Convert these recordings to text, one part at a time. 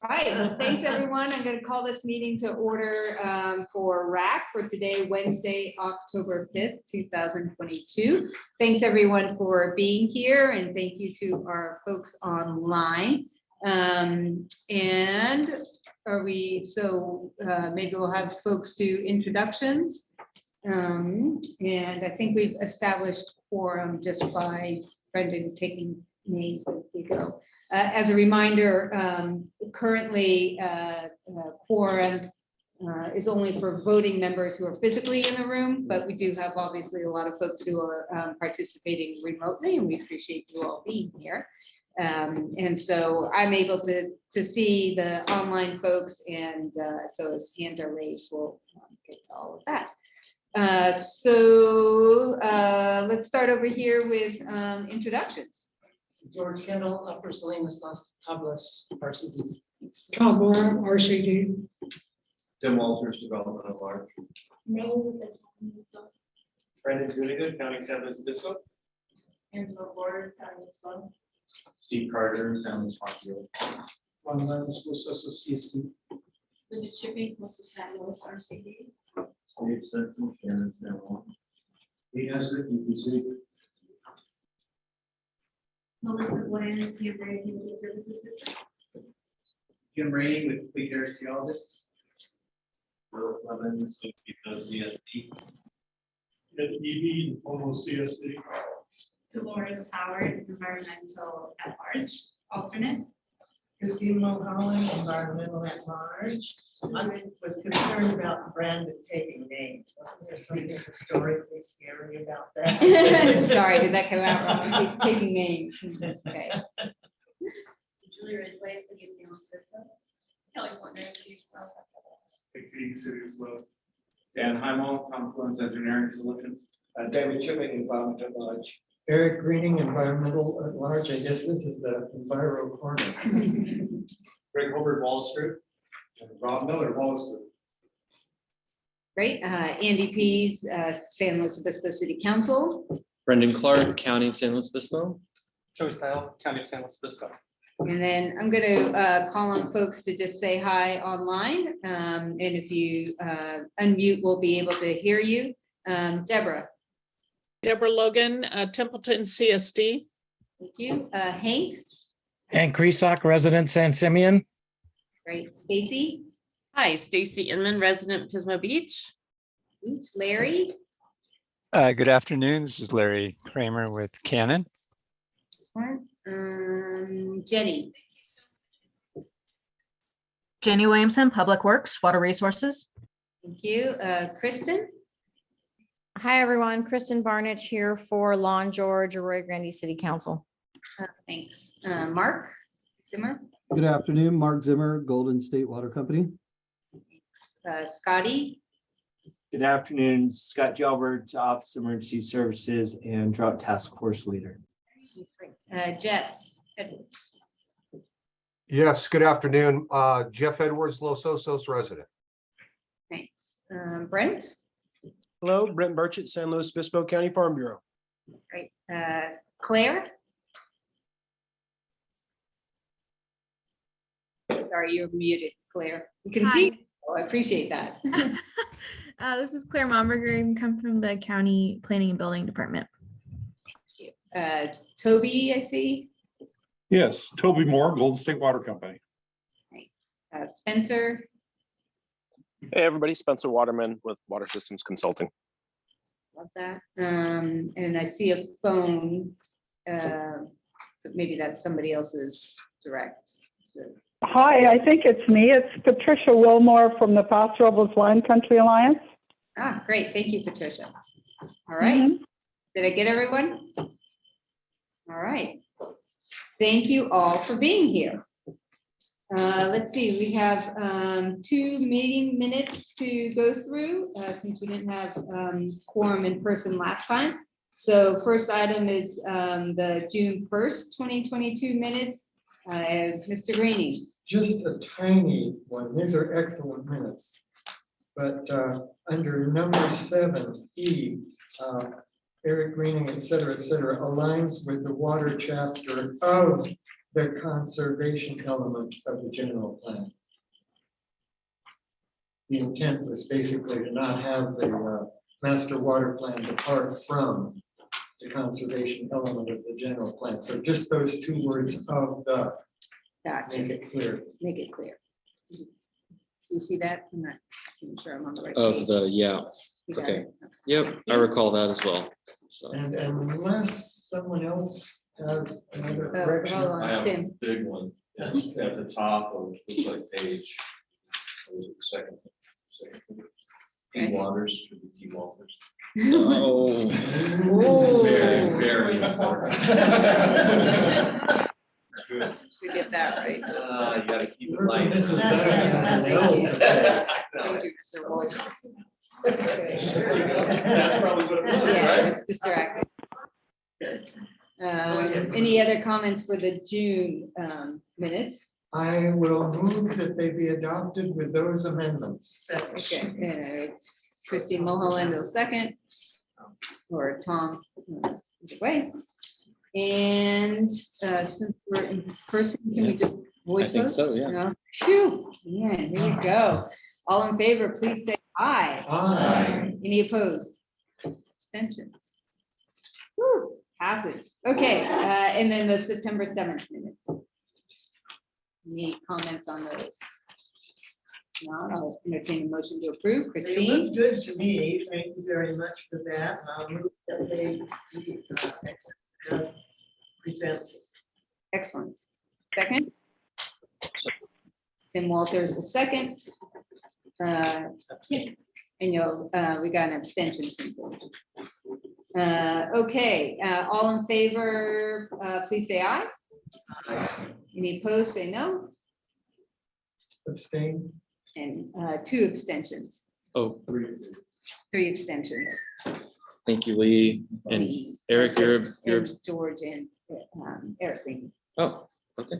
All right, well, thanks everyone. I'm going to call this meeting to order for WRAC for today, Wednesday, October 5th, 2022. Thanks everyone for being here, and thank you to our folks online. And are we, so maybe we'll have folks do introductions. And I think we've established quorum just by Brendan taking names as we go. As a reminder, currently quorum is only for voting members who are physically in the room, but we do have obviously a lot of folks who are participating remotely, and we appreciate you all being here. And so I'm able to see the online folks, and so as hands are raised, we'll get to all of that. So let's start over here with introductions. George Kendall, Upper Salinas, Las Tablas, RCD. Tom Moore, RCD. Tim Walters, Development at Large. Brandon Zuniga, County San Luis Obispo. Angela Border, County of Sloan. Steve Carter, San Luis Obispo. Juan Lance, CSD. Linda Chipping, Coastal San Luis, RCD. Steve Simpson, Shannon San Juan. He has it, UPC. Melissa Bland, Cambria Community Services District. Jim Rainey with Fleet Air Geologists. Will Clemens, CSD. EV, almost CSD. Dolores Howard, Environmental at Large, alternate. Christine Mulholland, Environmental at Large. I was concerned about Brandon taking names. Wasn't there something historically scary about that? Sorry, did that come out wrong? He's taking names. Okay. Julie Ridgway, the Gideon System. Kelly Portner, Chief South. Big City of Sloan. Dan Heimel, Confluence Engineering Solutions. David Chipping, Environment at Large. Eric Greening, Environmental at Large. I guess this is the Enviro corner. Greg Hobart, Wallace Group. And Rob Miller, Wallace Group. Great. Andy Pease, San Luis Obispo City Council. Brendan Clark, County of San Luis Obispo. Joey Style, County of San Luis Obispo. And then I'm going to call on folks to just say hi online. And if you unmute, we'll be able to hear you. Deborah. Deborah Logan, Templeton CSD. Thank you. Hank. Hank Creasock, resident San Simeon. Great. Stacy. Hi, Stacy Inman, resident Pismo Beach. Oops. Larry. Good afternoon. This is Larry Kramer with Canon. Excellent. Jenny. Jenny Williamson, Public Works, Water Resources. Thank you. Kristen. Hi, everyone. Kristen Barnich here for Lawn George, Arroyo Grande City Council. Thanks. Mark Zimmer. Good afternoon, Mark Zimmer, Golden State Water Company. Thanks. Scotty. Good afternoon, Scott Gilbert, Office of Emergency Services and Drought Task Force Leader. Jeff Edwards. Yes, good afternoon. Jeff Edwards, Los Osos resident. Thanks. Brent. Hello, Brent Burchett, San Luis Obispo County Farm Bureau. Great. Claire. Sorry, you're muted, Claire. You can see you. Oh, I appreciate that. This is Claire Momberger. I come from the County Planning and Building Department. Thank you. Toby, I see. Yes, Toby Moore, Golden State Water Company. Thanks. Spencer. Hey, everybody. Spencer Waterman with Water Systems Consulting. Love that. And I see a phone, but maybe that's somebody else's direct. Hi, I think it's me. It's Patricia Wilmore from the Paso Robles Wine Country Alliance. Ah, great. Thank you, Patricia. All right. Did I get everyone? All right. Thank you all for being here. Let's see, we have 2 meeting minutes to go through since we didn't have quorum in person last time. So first item is the June 1st, 2022 minutes. Mr. Greeny. Just a tiny one. These are excellent minutes. But under number 7E, Eric Greening, et cetera, aligns with the water chapter of the conservation element of the general plan. The intent was basically to not have the master water plan depart from the conservation element of the general plan. So just those two words of the, Gotcha. make it clear. Make it clear. Do you see that? I'm not even sure I'm on the right Of page. the, yeah, You got okay. it? Yep, I recall that as well. So, And unless someone else has another Oh, correction. hold on, Tim. Big one, yes, at the top of, looks like page. Second. Okay. Key waters, should be key waters. oh, Very, very important. Good. Should get that right. You gotta keep it light. This is better Yeah, than thank you. the Thank you, Mr. Walters. That's probably what it was, Yeah, right? it's distracting. Any other comments for the June minutes? I will move that they be adopted with those amendments. Okay, Christine Mulholland will second, or Tom, either way. And since we're in person, can we just I voice think vote? so, yeah. Phew, man, here we go. All in favor, please say aye. Aye. Any opposed? Abstentions? Whew, passes. Okay, and then the September 7th minutes. Any comments on those? No, I'll entertain a motion to approve. They Christine? look good to me. Thank you very much for that. I'll move that they be accepted as presented. Excellent. Second? Tim Walters, a second. And you'll, we got an abstention from George. Okay, all in favor, please say aye. Any opposed, say no. Abstain. And 2 abstentions, Oh, 3 abstentions. thank you, Lee. And Lee. Eric, you're, There's George and Eric Green. oh, okay.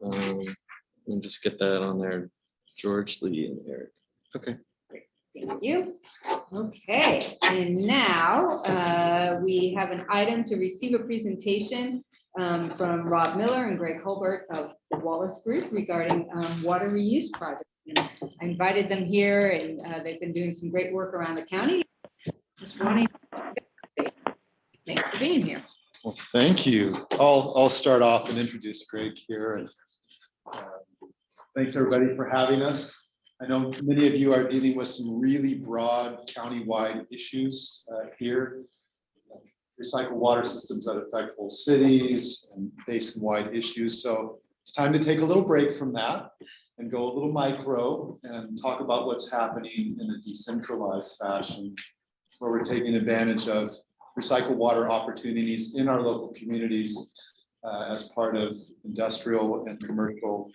Let me just get that on there. George, Lee, and Eric. Okay. Thank you. Okay, and now we have an item to receive a presentation from Rob Miller and Greg Holbert of the Wallace Group regarding water reuse project. And I invited them here, and they've been doing some great work around the county. Just wanting, thanks for being here. Well, thank you. I'll start off and introduce Greg here. And thanks everybody for having us. I know many of you are dealing with some really broad countywide issues here. Recycled water systems that affect whole cities and basin-wide issues. So it's time to take a little break from that and go a little micro and talk about what's happening in a decentralized fashion, where we're taking advantage of recycled water opportunities in our local communities as part of industrial and commercial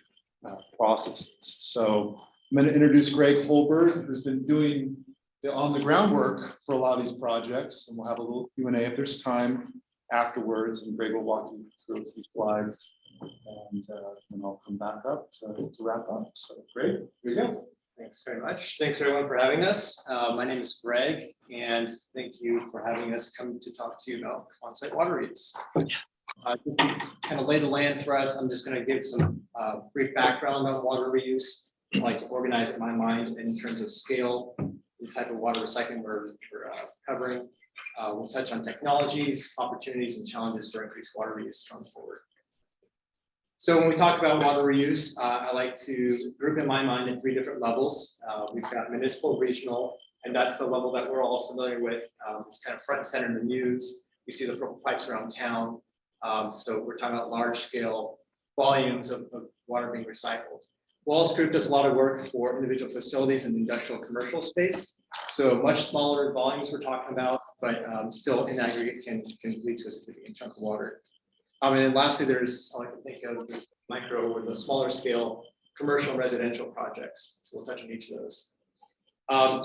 processes. So I'm going to introduce Greg Holbert, who's been doing the on the ground work for a lot of these projects, and we'll have a little Q&A if there's time afterwards, and Greg will walk you through a few slides, and then I'll come back up to wrap up. So Greg, here you go. Thanks very much. Thanks everyone for having us. My name is Greg, and thank you for having us come to talk to you about on-site water reuse. Just to kind of lay the land for us, I'm just going to give some brief background on water reuse. I like to organize it in my mind in terms of scale, the type of water recycling we're covering. We'll touch on technologies, opportunities, and challenges for increased water reuse going forward. So when we talk about water reuse, I like to group in my mind in 3 different levels. We've got municipal, regional, and that's the level that we're all familiar with. It's kind of front and center in the news. We see the purple pipes around town. So we're talking about large scale volumes of water being recycled. Wallace Group does a lot of work for individual facilities in the industrial commercial space. So much smaller volumes we're talking about, but still in aggregate can lead to a significant chunk of water. And then lastly, there's, I like to think of the micro or the smaller scale commercial and residential projects. So we'll touch on each of those.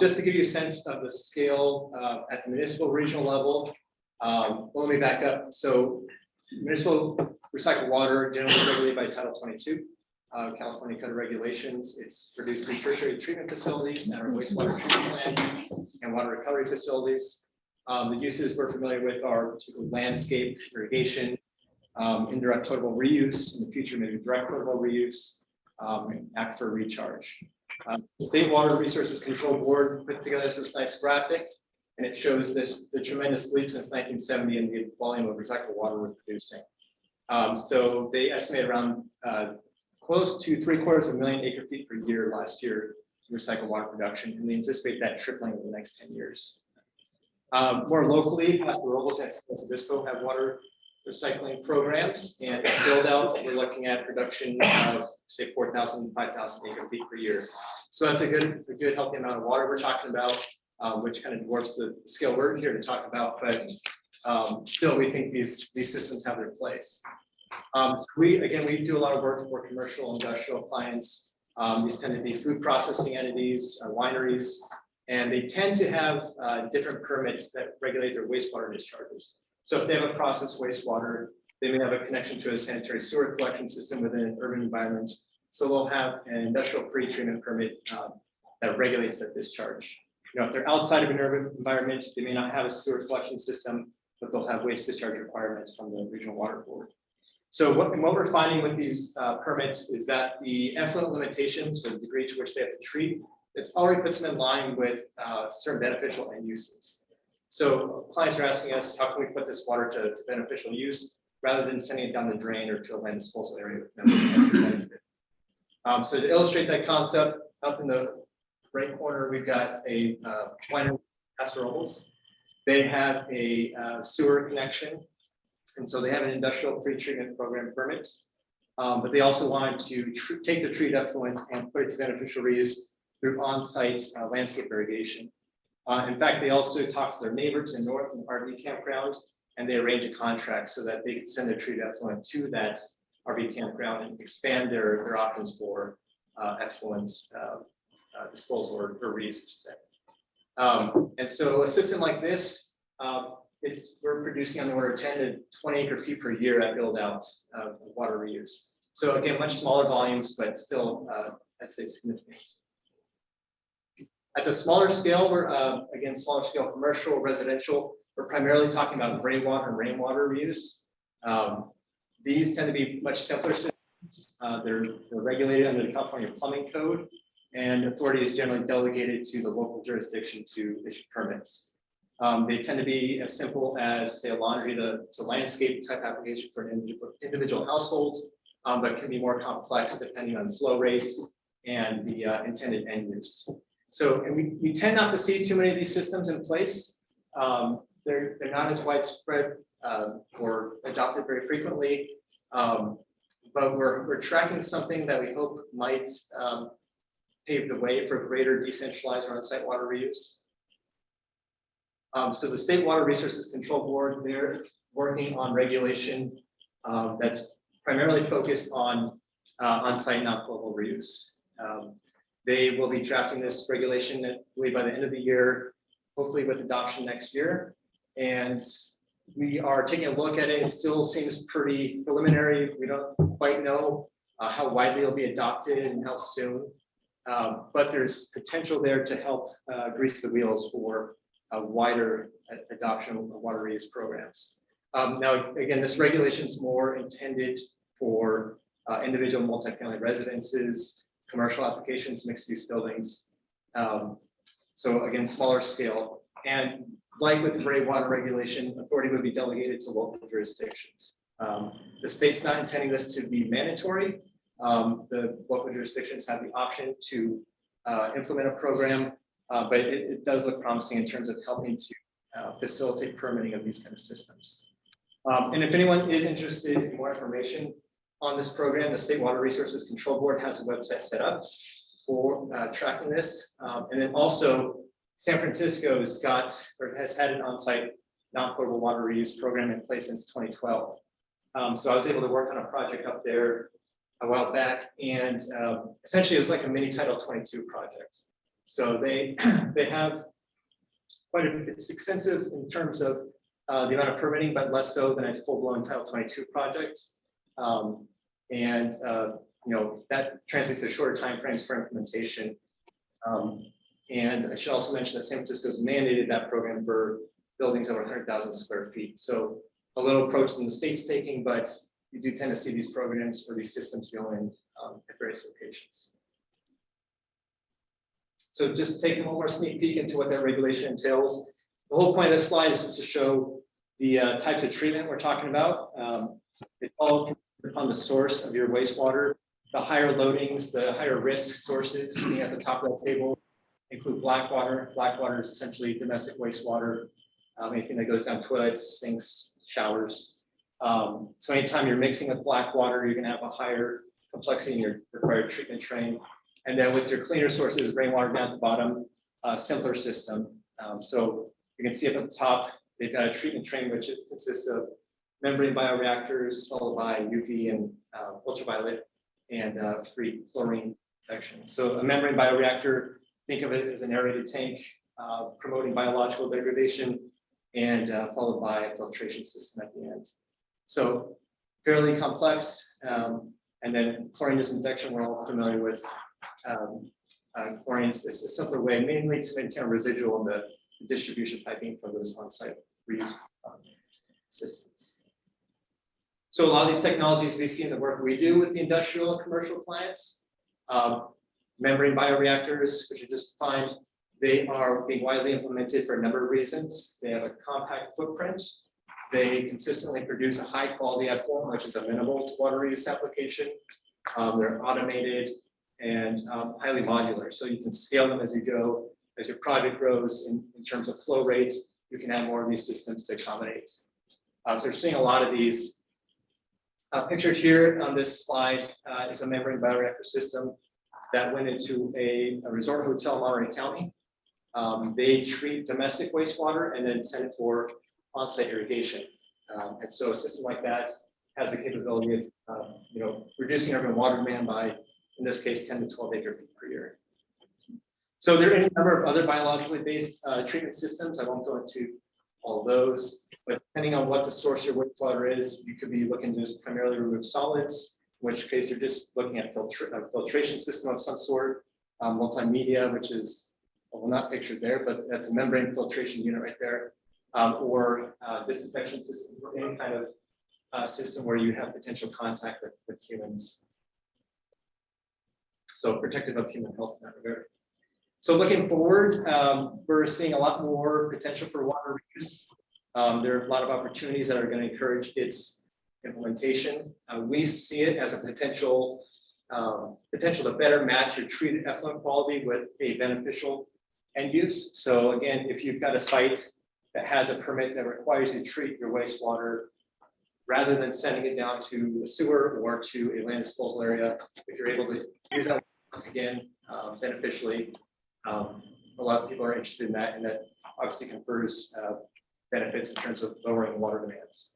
Just to give you a sense of the scale at the municipal regional level, let me back up. So municipal recycled water generally regulated by Title 22. California Code of Regulations. It's produced through tertiary treatment facilities and our wastewater treatment plants and water recovery facilities. The uses we're familiar with are typical landscape, irrigation, indirect potable reuse, in the future, maybe direct potable reuse, and act for recharge. The State Water Resources Control Board put together this nice graphic, and it shows the tremendous leap since 1970 in the volume of recycled water we're producing. So they estimate around close to 750,000 acre-feet per year last year recycled water production, and they anticipate that tripling in the next 10 years. More locally, Pastor Robles and Obispo have water recycling programs, and build out, we're looking at production of say 4,000, 5,000 acre-feet per year. So that's a good healthy amount of water we're talking about, which kind of dwarfs the scale we're here to talk about, but still we think these systems have their place. So we do a lot of work for commercial industrial clients. These tend to be food processing entities, wineries, and they tend to have different permits that regulate their wastewater discharges. So if they have a processed wastewater, they may have a connection to a sanitary sewer collection system within an urban environment. So they'll have an industrial pre-treatment permit that regulates that discharge. You know, if they're outside of an urban environment, they may not have a sewer collection system, but they'll have waste discharge requirements from the regional water board. So what we're finding with these permits is that the effluent limitations, or the degree to which they have to treat, it's already puts them in line with certain beneficial end uses. So clients are asking us, how can we put this water to beneficial use rather than sending it down the drain or to a land disposal area with no extra benefit. So to illustrate that concept, up in the right corner, we've got a winery, Pastor Robles. They have a sewer connection, and so they have an industrial pre-treatment program permit, but they also wanted to take the treated effluent and put it to beneficial reuse through on-site landscape irrigation. In fact, they also talk to their neighbor to the north in the RV campground, and they arrange a contract so that they can send their treated effluent to that RV campground and expand their options for effluent disposal or reuse, I should say. And so a system like this, we're producing on the order of 10 to 20 acre-feet per year at build outs of water reuse. So again, much smaller volumes, but still, I'd say significant. At the smaller scale, we're again, smaller scale commercial, residential, we're primarily talking about gray water and rainwater reuse. These tend to be much simpler systems. They're regulated under the California Plumbing Code, and authority is generally delegated to the local jurisdiction to issue permits. They tend to be as simple as, say, a laundry to landscape type application for an individual household, but can be more complex depending on flow rates and the intended end use. So, and we tend not to see too many of these systems in place. They're not as widespread or adopted very frequently, but we're tracking something that we hope might pave the way for greater decentralized or on-site water reuse. So the State Water Resources Control Board, they're working on regulation that's primarily focused on on-site non-potable reuse. They will be drafting this regulation, I believe, by the end of the year, hopefully with adoption next year. And we are taking a look at it. It still seems pretty preliminary. We don't quite know how widely it'll be adopted and how soon. But there's potential there to help grease the wheels for a wider adoption of water reuse programs. Now, again, this regulation is more intended for individual multifamily residences, commercial applications, mixed-use buildings. So again, smaller scale. And like with the gray water regulation, authority would be delegated to local jurisdictions. The state's not intending this to be mandatory. The local jurisdictions have the option to implement a program, but it does look promising in terms of helping to facilitate permitting of these kind of systems. And if anyone is interested in more information on this program, the State Water Resources Control Board has a website set up for tracking this. And then also San Francisco has had an on-site non-potable water reuse program in place since 2012. So I was able to work on a project up there a while back, and essentially it was like a mini Title 22 project. So they have quite it's extensive in terms of the amount of permitting, but less so than a full-blown Title 22 project. And you know, that translates to shorter timeframes for implementation. And I should also mention that San Francisco's mandated that program for buildings over 100,000 square feet. So a little approach than the state's taking, but you do tend to see these programs or these systems going at various locations. So just taking one more sneak peek into what that regulation entails. The whole point of this slide is just to show the types of treatment we're talking about. It's all upon the source of your wastewater. The higher loadings, the higher risk sources being at the top of that table include black water. Black water is essentially domestic wastewater, anything that goes down toilets, sinks, showers. So anytime you're mixing with black water, you're gonna have a higher complexity in your required treatment train. And then with your cleaner sources, rainwater down at the bottom, simpler system. So you can see up at the top, they've got a treatment train which consists of membrane bioreactors followed by UV and ultraviolet and free chlorine protection. So a membrane bioreactor, think of it as an aerated tank promoting biological degradation and followed by a filtration system at the end. So fairly complex. And then chlorine disinfection, we're all familiar with. Chlorine is a simpler way, mainly to maintain a residual in the distribution piping for those on-site reuse systems. So a lot of these technologies we see in the work we do with the industrial and commercial clients, membrane bioreactors, which are just defined, they are being widely implemented for a number of reasons. They have a compact footprint. They consistently produce a high quality effluent, which is amenable to water reuse application. They're automated and highly modular. So you can scale them as you go. As your project grows in terms of flow rates, you can add more of these systems to accommodate. So we're seeing a lot of these. Pictured here on this slide is a membrane bioreactor system that went into a resort hotel in Monterey County. They treat domestic wastewater and then send it for on-site irrigation. And so a system like that has the capability of reducing urban water demand by, in this case, 10 to 12 acre feet per year. So there are any number of other biologically based treatment systems. I won't go into all those, but depending on what the source of your wastewater is, you could be looking to just primarily remove solids, in which case you're just looking at a filtration system of some sort, multimedia, which is, well, not pictured there, but that's a membrane filtration unit right there, or disinfection system, or any kind of system where you have potential contact with humans. So protective of human health in that regard. So looking forward, we're seeing a lot more potential for water reuse. There are a lot of opportunities that are going to encourage its implementation. We see it as a potential to better match your treated effluent quality with a beneficial end use. So again, if you've got a site that has a permit that requires you to treat your wastewater, rather than sending it down to a sewer or to a land disposal area, if you're able to use that once again beneficially, a lot of people are interested in that, and that obviously confers benefits in terms of lowering water demands.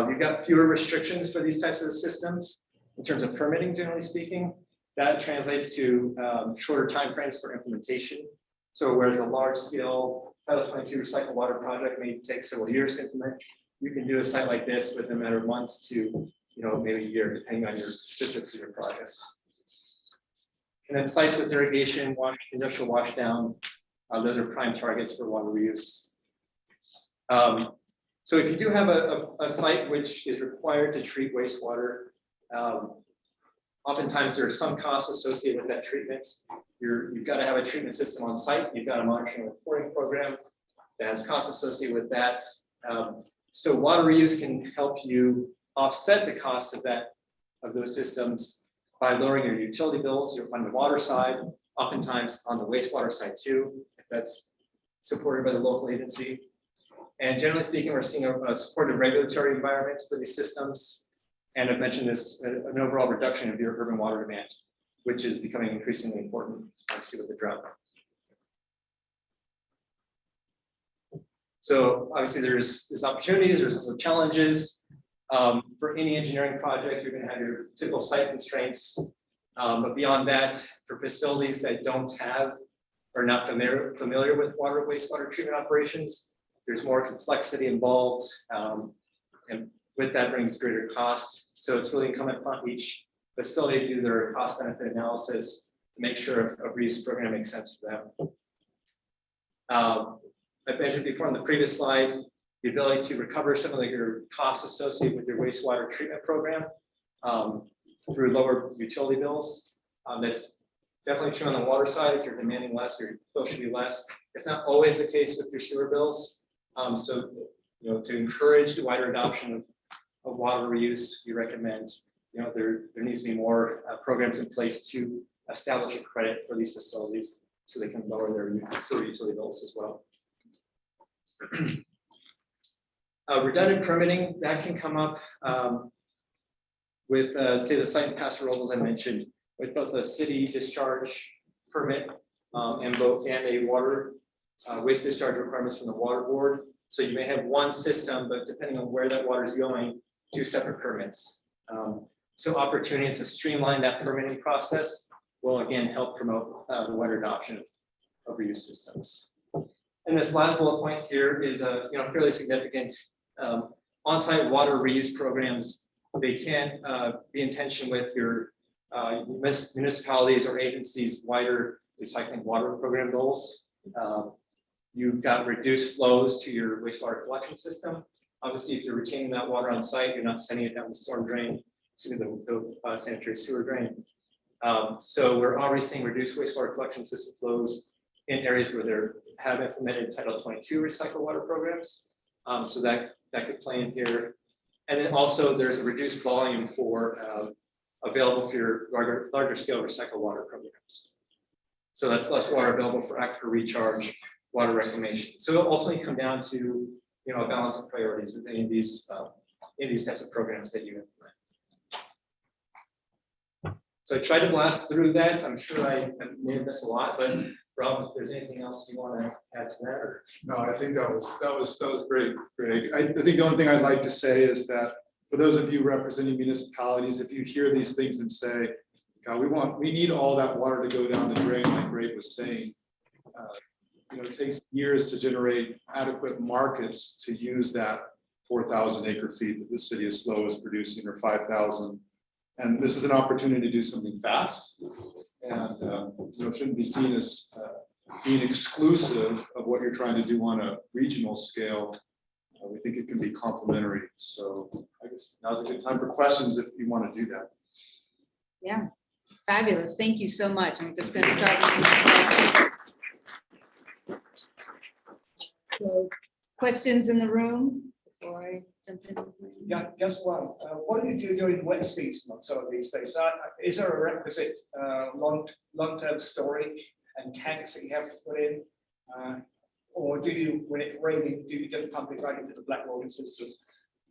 We've got fewer restrictions for these types of systems in terms of permitting, generally speaking. That translates to shorter timeframes for implementation. So whereas a large scale Title 22 recycled water project may take several years to implement, you can do a site like this within a matter of months to maybe a year, depending on your specifics of your project. And then sites with irrigation, industrial wash down, those are prime targets for water reuse. So if you do have a site which is required to treat wastewater, oftentimes there's some costs associated with that treatment. You've got to have a treatment system on site. You've got a monitoring and reporting program that has costs associated with that. So water reuse can help you offset the cost of those systems by lowering your utility bills. You're on the water side, oftentimes on the wastewater side too, if that's supported by the local agency. And generally speaking, we're seeing a supportive regulatory environment for these systems. And I've mentioned this, an overall reduction of your urban water demand, which is becoming increasingly important, obviously, with the drought. So obviously there's opportunities, there's also challenges. For any engineering project, you're going to have your typical site constraints. But beyond that, for facilities that don't have or not familiar with water wastewater treatment operations, there's more complexity involved. And with that brings greater cost. So it's really incumbent upon each facility to do their cost benefit analysis to make sure a reuse program makes sense for them. I mentioned before on the previous slide, the ability to recover some of your costs associated with your wastewater treatment program through lower utility bills. That's definitely true on the water side. If you're demanding less, your bill should be less. It's not always the case with your sewer bills. So, to encourage the wider adoption of water reuse, we recommend, there needs to be more programs in place to establish a credit for these facilities so they can lower their sewer utility bills as well. Redundant permitting, that can come up with, say, the site and pastoral, as I mentioned, with both a city discharge permit and a water waste discharge requirements from the water board. So you may have one system, but depending on where that water is going, 2 separate permits. So opportunities to streamline that permitting process will again help promote the wider adoption of reuse systems. And this last bullet point here is a fairly significant on-site water reuse programs. They can be in tension with your municipalities or agencies' wider recycling water program goals. You've got reduced flows to your wastewater collection system. Obviously, if you're retaining that water on site, you're not sending it down the storm drain to the sanitary sewer drain. So we're already seeing reduced wastewater collection system flows in areas where they have implemented Title 22 recycle water programs. So that could play in here. And then also there's a reduced volume for available for your larger scale recycle water programs. So that's less water available for aquifer recharge, water reclamation. So it'll ultimately come down to a balance of priorities with any of these types of programs that you implement. So I tried to blast through that. I'm sure I may have missed a lot, but Rob, if there's anything else you want to add to that, or? No, I think that was great, Greg. I think the only thing I'd like to say is that for those of you representing municipalities, if you hear these things and say, God, we need all that water to go down the drain, like Greg was saying. It takes years to generate adequate markets to use that 4,000 acre feet that the city of SLO is producing, or 5,000. And this is an opportunity to do something fast. And it shouldn't be seen as being exclusive of what you're trying to do on a regional scale. We think it can be complementary. So I guess now's a good time for questions if you want to do that. Yeah, fabulous. Thank you so much. I'm just going to start with so questions in the room before I jump in. Yeah, just one. What do you do during wet season on some of these things? Is there a requisite long-term storage and tanks that you have to put in? Or do you, when it's raining, do you just pump it right into the Blackwater system?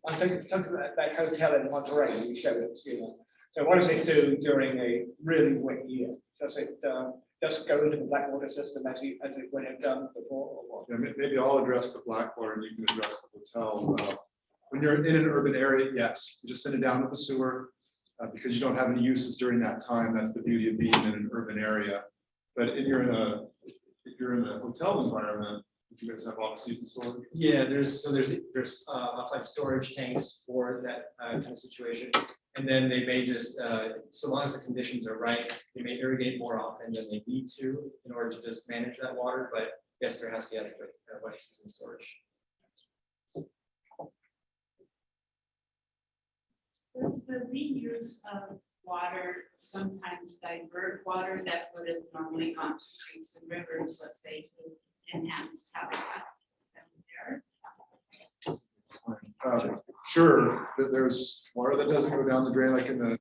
I'm thinking something like that hotel in Monterey you showed us. So what does it do during a really wet year? Does it just go into the Blackwater system as it went have done before? Or what? Yeah, maybe I'll address the Blackwater and you can address the hotel. When you're in an urban area, yes, you just send it down to the sewer because you don't have any uses during that time. That's the beauty of being in an urban area. But if you're in a hotel environment, would you guys have off-season storage? Yeah, there's outside storage tanks for that kind of situation. And then they may just, so long as the conditions are right, they may irrigate more often than they need to in order to just manage that water. But yes, there has to be adequate wet season storage. Does the reuse of water sometimes divert water that would have normally gone to streets and rivers, let's say, to enhance habitat there? Sure, there's water that doesn't go down the drain, like in the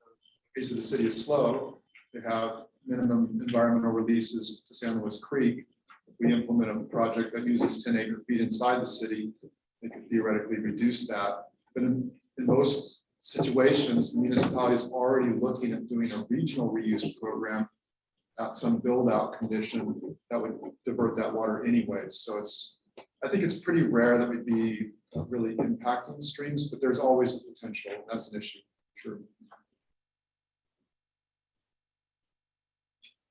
case of the city of SLO. They have minimum environmental releases to San Luis Creek. If we implement a project that uses 10 acre feet inside the city, they could theoretically reduce that. But in most situations, the municipality is already looking at doing a regional reuse program at some build out condition that would divert that water anyway. So I think it's pretty rare that we'd be really impacting streams, but there's always a potential. That's an issue, sure.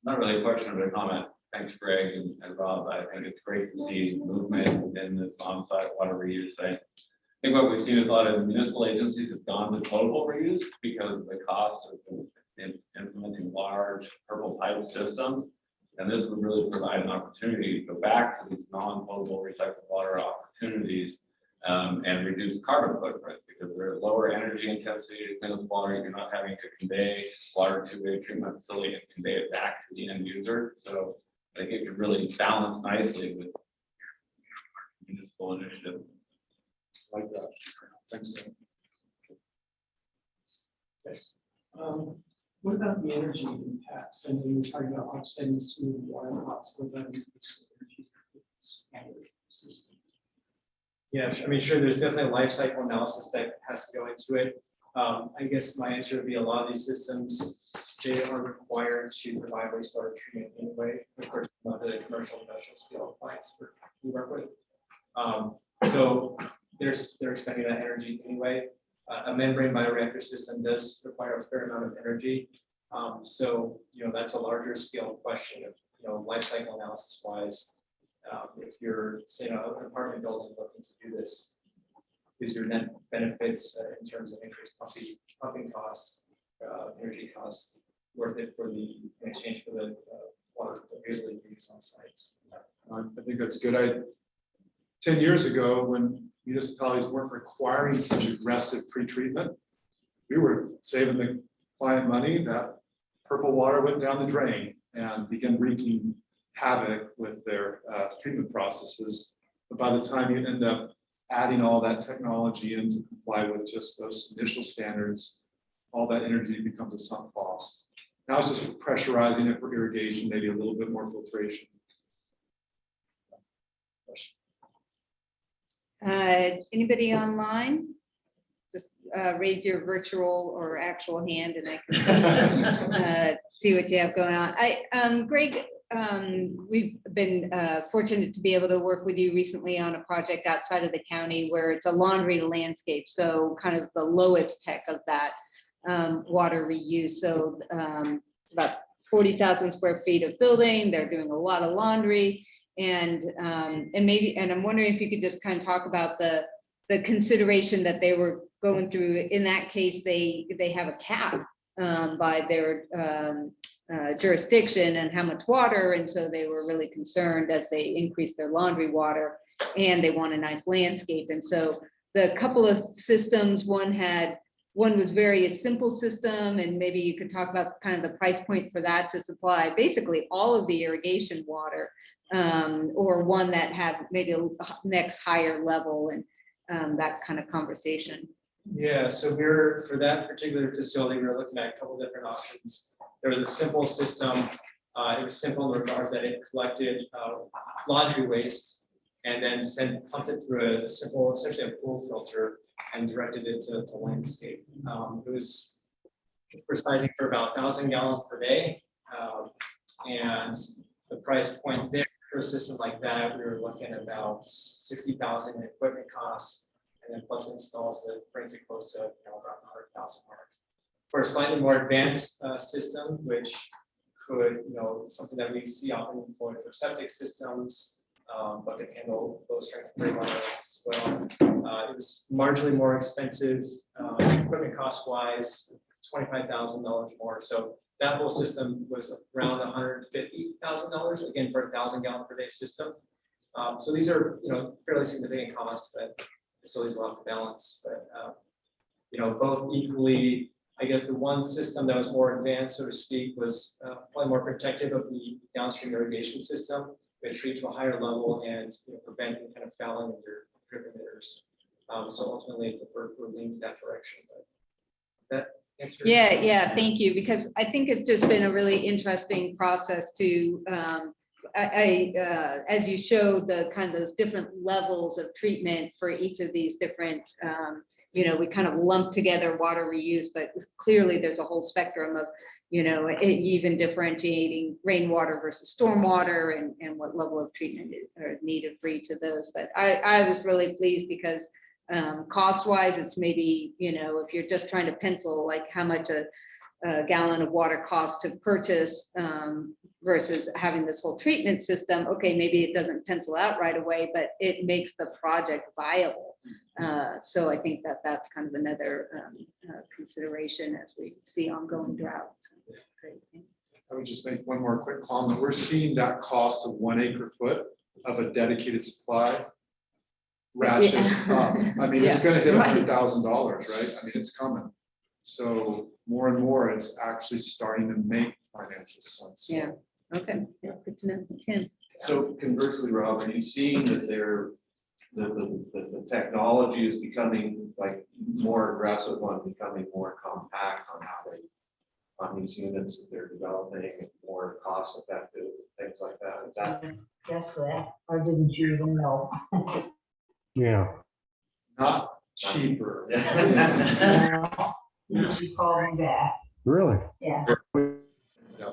Not really a question, but a comment. Thanks, Greg and Rob. I think it's great to see movement in this on-site water reuse. I think what we've seen is a lot of municipal agencies have gone to total reuse because of the cost of implementing large purple pipe systems. And this would really provide an opportunity to go back to these non-potable recycled water opportunities and reduce carbon footprint because they're lower energy intensity to clean up water. You're not having to convey water to a treatment facility and convey it back to the end user. So I think it could really balance nicely with municipal initiative. Like that. Thanks, Dan. Yes. What about the energy impacts? And you were talking about offsetting smooth water costs with that. Yeah, I mean, sure, there's definitely a life cycle analysis that has to go into it. I guess my answer would be a lot of these systems, they are required to provide wastewater treatment anyway, of course, not the commercial industrial scale clients we work with. So they're expending that energy anyway. A membrane bioreactor system does require a fair amount of energy. So, that's a larger scale question of, life cycle analysis wise. If you're, say, an apartment building looking to do this, is your net benefits in terms of increased pumping costs, energy costs, worth it for the in exchange for the water that we usually use on sites? I think that's good. 10 years ago, when municipalities weren't requiring such aggressive pretreatment, we were saving the client money. That purple water went down the drain and began wreaking havoc with their treatment processes. But by the time you end up adding all that technology in to comply with just those initial standards, all that energy becomes a sunk cost. Now it's just pressurizing it for irrigation, maybe a little bit more filtration. Anybody online? Just raise your virtual or actual hand and I can see what you have going on. Greg, we've been fortunate to be able to work with you recently on a project outside of the county where it's a laundry landscape. So kind of the lowest tech of that water reuse. So it's about 40,000 square feet of building. They're doing a lot of laundry. And I'm wondering if you could just kind of talk about the consideration that they were going through. In that case, they have a cap by their jurisdiction and how much water, and so they were really concerned as they increased their laundry water, and they want a nice landscape. And so the couple of systems, one was very a simple system, and maybe you could talk about kind of the price point for that to supply basically all of the irrigation water, or one that had maybe a next higher level, and that kind of conversation. Yeah, so for that particular facility, we were looking at a couple different options. There was a simple system. It was simple in the regard that it collected laundry waste and then pumped it through a simple, essentially a pool filter, and directed it to landscape. It was precising for about 1,000 gallons per day. And the price point there for a system like that, we were looking at about 60,000 in equipment costs, and then plus installs that brings it close to around 100,000 mark. For a slightly more advanced system, which could, something that we see often employed for septic systems, but can handle low strength rainwater as well. It was marginally more expensive, equipment cost wise, $25,000 more. So that whole system was around $150,000, again, for a 1,000 gallon per day system. So these are, fairly significant costs that facilities will have to balance, but both equally. I guess the one system that was more advanced, so to speak, was probably more protective of the downstream irrigation system, which treat to a higher level and preventing kind of fouling of your drip emitters. So ultimately, we're leaning that direction. But that answers. Yeah, thank you, because I think it's just been a really interesting process to. As you showed the kind of those different levels of treatment for each of these different, we kind of lump together water reuse, but clearly there's a whole spectrum of, even differentiating rainwater versus stormwater and what level of treatment are needed for each of those. But I was really pleased because cost wise, it's maybe, if you're just trying to pencil like how much a gallon of water costs to purchase versus having this whole treatment system, okay, maybe it doesn't pencil out right away, but it makes the project viable. So I think that's kind of another consideration as we see ongoing droughts. Great, thanks. I would just make one more quick comment. We're seeing that cost of 1 acre foot of a dedicated supply ratchet up. I mean, it's gonna hit Right. $100,000, right? I mean, it's coming. So more and more, it's actually starting to make financial sense. Yeah, okay, yeah, good to know. Tim? So conversely, Rob, are you seeing that the technology is becoming like more aggressive on becoming more compact on how they, on these units that they're developing, more cost effective, things like that? Is that? Guess that, or didn't you even know? Yeah. Not cheaper. You called me back, Really? yeah. Yeah.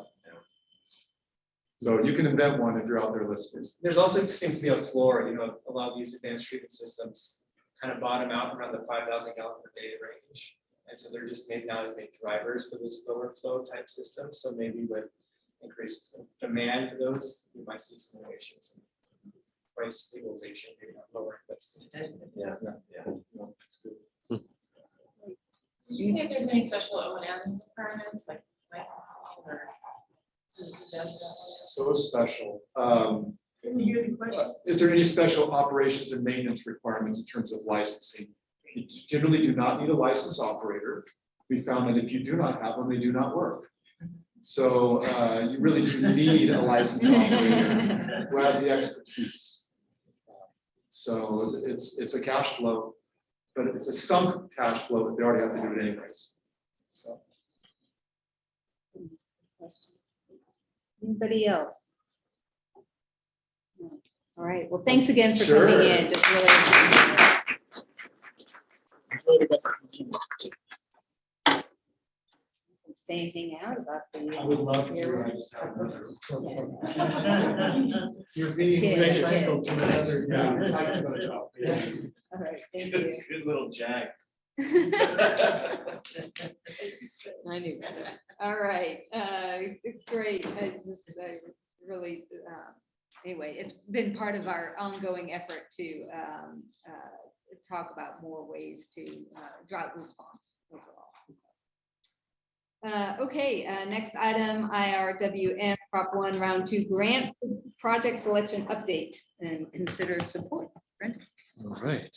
So you can invent one if you're out there listening. There's also seems to be a floor, a lot of these advanced treatment systems kind of bottom out around the 5,000 gallon per day range. And so they're just made now as made drivers for those lower flow type systems. So maybe with increased demand for those, we might see some innovations and price stabilization, maybe not lower, but Yeah. no, it's good. Did you say if there's any special O&M requirements, like licensing or? So special. Didn't hear the question. Is there any special operations and maintenance requirements in terms of licensing? You generally do not need a licensed operator. We found that if you do not have one, they do not work. So you really do need a licensed operator who has the expertise. So it's a cash flow, but it's a sunk cash flow, but they already have to do it anyways. So. Anybody else? All right, well, thanks again for Sure. coming in, just really appreciate it. Stay and hang out about the. I would love to. I just have another. You're being Kid, recycled kid. to another. Yeah, it's like another job. Yeah. All right, thank you. Good little jag. I knew that. All right, great. Really, anyway, it's been part of our ongoing effort to talk about more ways to drought response overall. Okay, next item, IRWM Prop 1 Round 2 Grant Project Selection Update and consider support. Brenda? All right.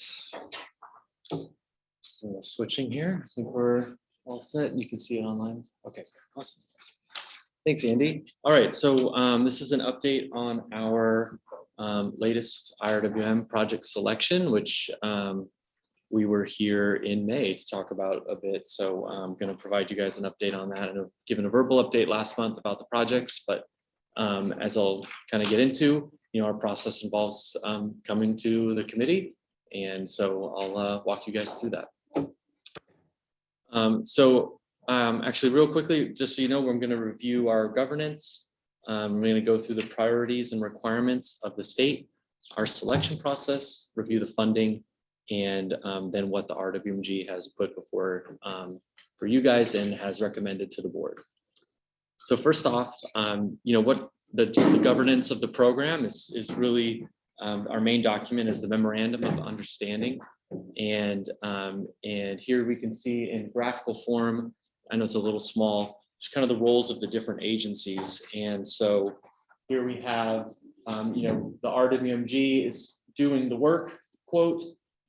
So switching here, I think we're all set. You can see it online. Okay, awesome. Thanks, Andy. All right, so this is an update on our latest IRWM project selection, which we were here in May to talk about a bit. So I'm going to provide you guys an update on that. And I've given a verbal update last month about the projects, but as I'll kind of get into, our process involves coming to the committee. And so I'll walk you guys through that. Actually, real quickly, just so you know, we're going to review our governance. We're going to go through the priorities and requirements of the state, our selection process, review the funding, and then what the RWMG has put before for you guys and has recommended to the board. So first off, what just the governance of the program is really our main document is the Memorandum of Understanding. And here we can see in graphical form, I know it's a little small, just kind of the roles of the different agencies. And so here we have, the RWMG is doing the work, quote,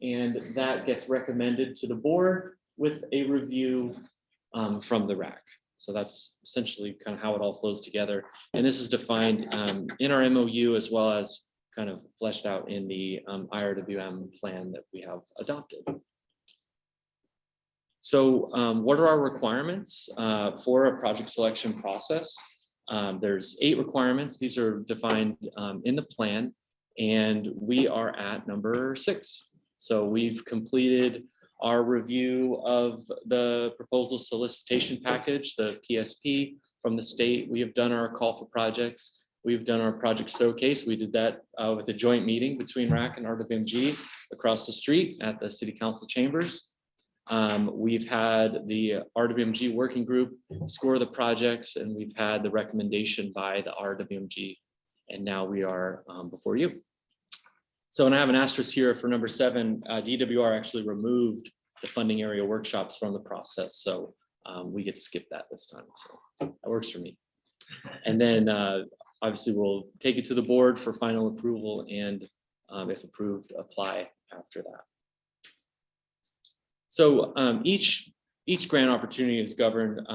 and that gets recommended to the board with a review from the WRAC. So that's essentially kind of how it all flows together. And this is defined in our MOU as well as kind of fleshed out in the IRWM plan that we have adopted. So what are our requirements for a project selection process? There's 8 requirements. These are defined in the plan, and we are at number 6. So we've completed our review of the proposal solicitation package, the PSP from the state. We have done our call for projects. We've done our project showcase. We did that with a joint meeting between RAC and RWMG across the street at the City Council chambers. We've had the RWMG working group score the projects, and we've had the recommendation by the RWMG, and now we are before you. So, and I have an asterisk here for number 7, DWR actually removed the funding area workshops from the process. So we get to skip that this time. So that works for me. And then obviously we'll take it to the board for final approval and if approved, apply after that. So each grant opportunity is governed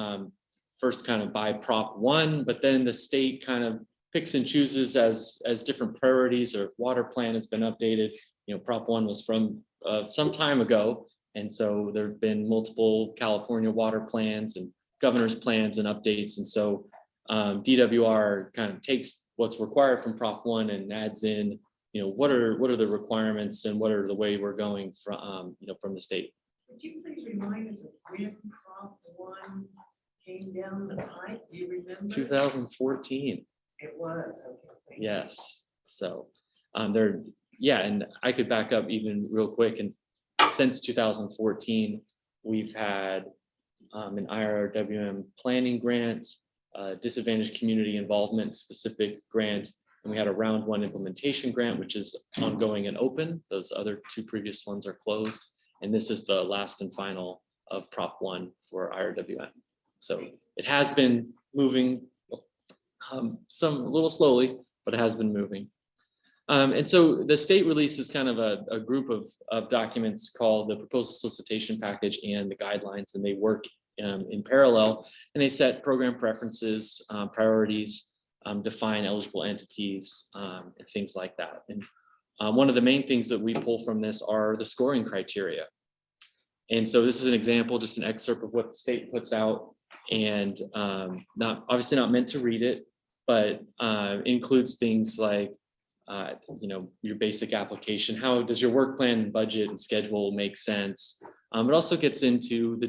first kind of by Prop 1, but then the state kind of picks and chooses as different priorities, or water plan has been updated. You know, Prop 1 was from some time ago, and so there have been multiple California water plans and governor's plans and updates, and so DWR kind of takes what's required from Prop 1 and adds in, you know, what are the requirements and what are the way we're going from, you know, from the state. Would you please remind us of when Prop 1 came down the pipe? Do you remember? 2014. It was, okay. Yes. So yeah, and I could back up even real quick. And since 2014, we've had an IRWM planning grant, disadvantaged community involvement specific grant, and we had a round 1 implementation grant, which is ongoing and open. Those other 2 previous ones are closed. And this is the last and final of Prop 1 for IRWM. So it has been moving a little slowly, but it has been moving. And so the state releases kind of a group of documents called the proposal solicitation package and the guidelines, and they work in parallel, and they set program preferences, priorities, define eligible entities, and things like that. And one of the main things that we pull from this are the scoring criteria. And so this is an example, just an excerpt of what the state puts out, and obviously not meant to read it, but includes things like, you know, your basic application. How does your work plan and budget and schedule make sense? It also gets into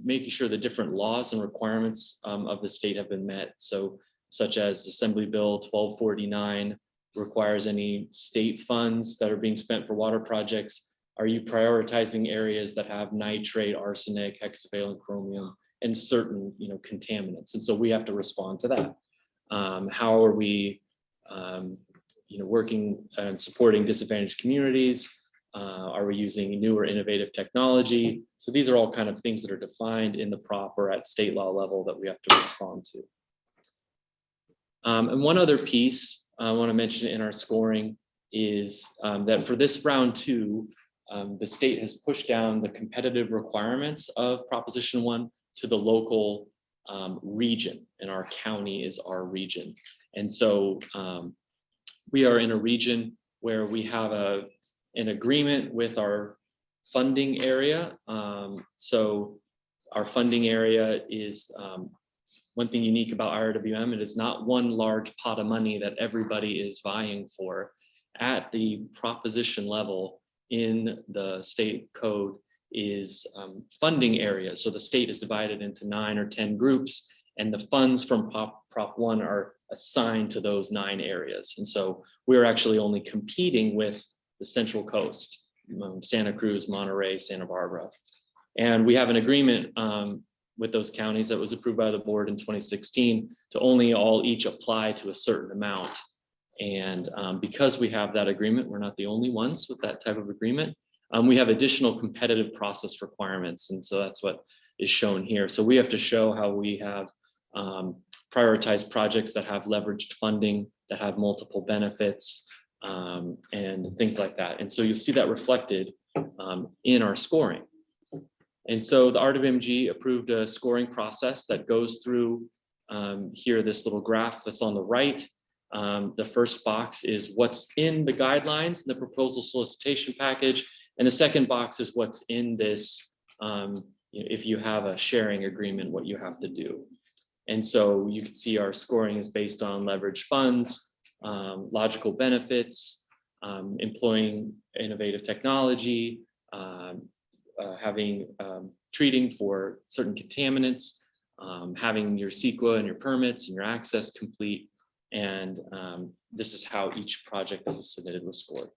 making sure the different laws and requirements of the state have been met. So such as Assembly Bill 1249 requires any state funds that are being spent for water projects. Are you prioritizing areas that have nitrate, arsenic, hexavalent chromium, and certain, you know, contaminants? And so we have to respond to that. How are we, you know, working and supporting disadvantaged communities? Are we using new or innovative technology? So these are all kind of things that are defined in the prop or at state law level that we have to respond to. And one other piece I want to mention in our scoring is that for this round 2, the state has pushed down the competitive requirements of Proposition 1 to the local region, and our county is our region. And so we are in a region where we have an agreement with our funding area. So our funding area is one thing unique about IRWM. It is not one large pot of money that everybody is vying for. At the proposition level in the state code is funding areas. So the state is divided into 9 or 10 groups, and the funds from Prop 1 are assigned to those 9 areas. And so we're actually only competing with the Central Coast, Santa Cruz, Monterey, Santa Barbara. And we have an agreement with those counties that was approved by the board in 2016 to only each apply to a certain amount. And because we have that agreement, we're not the only ones with that type of agreement. We have additional competitive process requirements. And so that's what is shown here. So we have to show how we have prioritized projects that have leveraged funding, that have multiple benefits, and things like that. And so you'll see that reflected in our scoring. And so the RWMG approved a scoring process that goes through here, this little graph that's on the right. The first box is what's in the guidelines, the proposal solicitation package. And the second box is what's in this, if you have a sharing agreement, what you have to do. And so you can see our scoring is based on leveraged funds, logical benefits, employing innovative technology, having treating for certain contaminants, having your CEQA and your permits and your access complete. And this is how each project that was submitted was scored.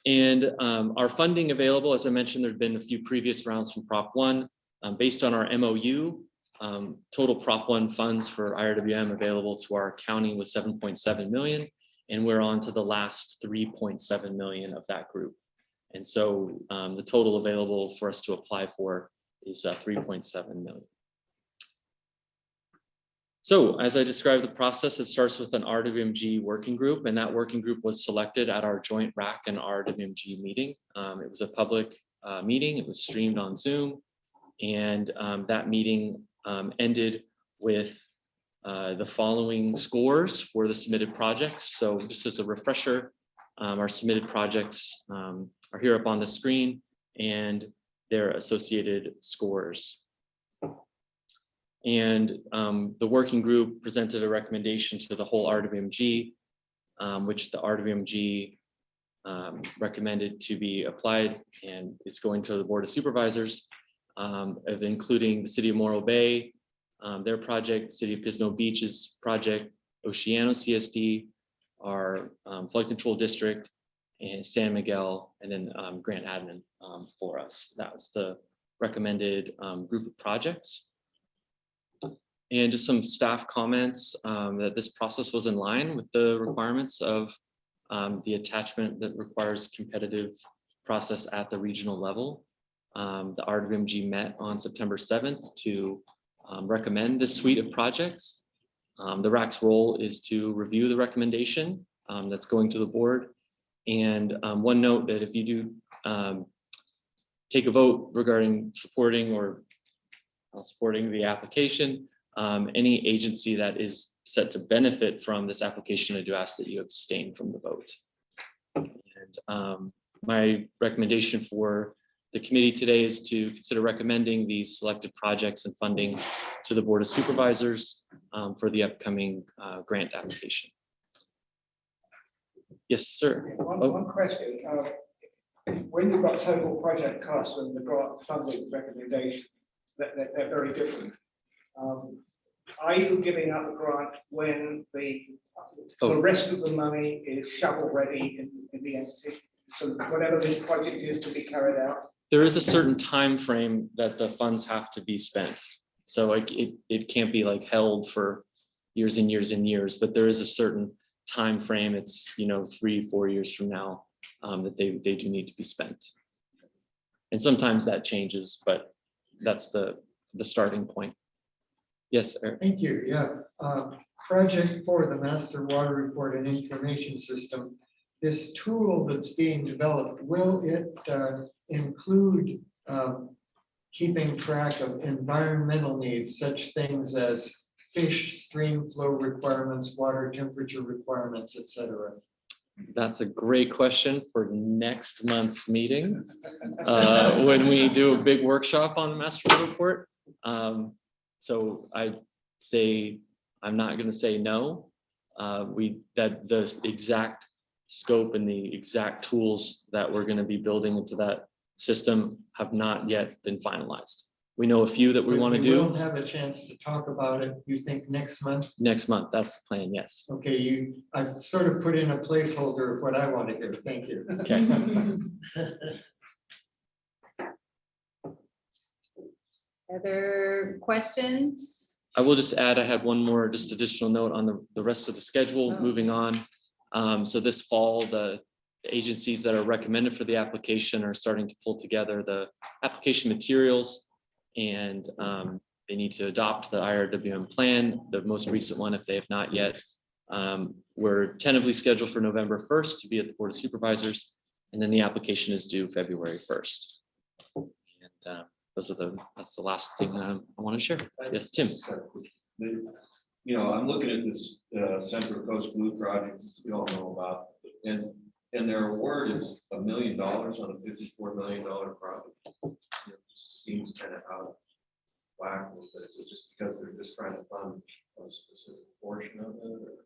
And our funding available, as I mentioned, there have been a few previous rounds from Prop 1. Based on our MOU, total Prop 1 funds for IRWM available to our county was 7.7 million, and we're on to the last 3.7 million of that group. And so the total available for us to apply for is 3.7 million. So as I described the process, it starts with an RWMG working group, and that working group was selected at our joint WRAC and RWMG meeting. It was a public meeting. It was streamed on Zoom, and that meeting ended with the following scores for the submitted projects. So just as a refresher, our submitted projects are here up on the screen and their associated scores. And the working group presented a recommendation to the whole RWMG, which the RWMG recommended to be applied and is going to the Board of Supervisors, of including the City of Morro Bay, their project, City of Pismo Beach's project, Oceano CSD, our flood control district, and San Miguel, and then grant admin for us. That's the recommended group of projects. And just some staff comments that this process was in line with the requirements of the attachment that requires competitive process at the regional level. The RWMG met on September 7th to recommend this suite of projects. The RAC's role is to review the recommendation that's going to the board. And one note that if you do take a vote regarding supporting or not supporting the application, any agency that is set to benefit from this application, I do ask that you abstain from the vote. And my recommendation for the committee today is to consider recommending these selected projects and funding to the Board of Supervisors for the upcoming grant application. Yes, sir. One question. When you've got total project costs and the grant funding recommendation, they're very different. Are you giving up a grant when the rest of the money is shovel ready in the entity? So whatever this project is to be carried out? There is a certain time frame that the funds have to be spent. So like it can't be like held for years and years and years, but there is a certain time frame. It's 3-4 years from now that they do need to be spent. And sometimes that changes, but that's the starting point. Yes, Eric. Thank you. Yeah. Project for the Master Water Report and Information System. This tool that's being developed, will it include keeping track of environmental needs, such things as fish stream flow requirements, water temperature requirements, etc.? That's a great question for next month's meeting when we do a big workshop on the Master Water Report. So I'd say, I'm not going to say no. That the exact scope and the exact tools that we're going to be building into that system have not yet been finalized. We know a few that we want to do. We'll have a chance to talk about it. You think next month? Next month, that's the plan, yes. Okay, I've sort of put in a placeholder of what I want to hear. Thank you. Okay. Other questions? I will just add, I had one more just additional note on the rest of the schedule, moving on. So this fall, the agencies that are recommended for the application are starting to pull together the application materials, and they need to adopt the IRWM plan, the most recent one, if they have not yet. We're tentatively scheduled for November 1st to be at the Board of Supervisors, and then the application is due February 1st. And that's the last thing I want to share. Yes, Tim. I'm looking at this Central Coast Blue project we all know about, and their award is $1 million on a $54 million project. It just seems kind of out of whack with this. Is it just because they're just trying to fund a specific portion of it, or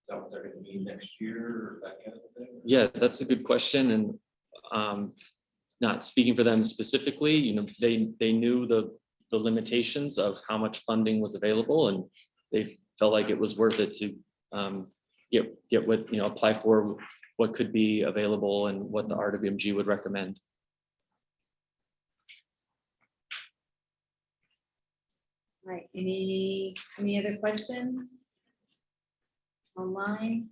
is that what they're going to need next year, or that kind of thing? Yeah, that's a good question, and not speaking for them specifically, they knew the limitations of how much funding was available, and they felt like it was worth it to get what, apply for what could be available and what the RWMG would recommend. All right, any other questions online?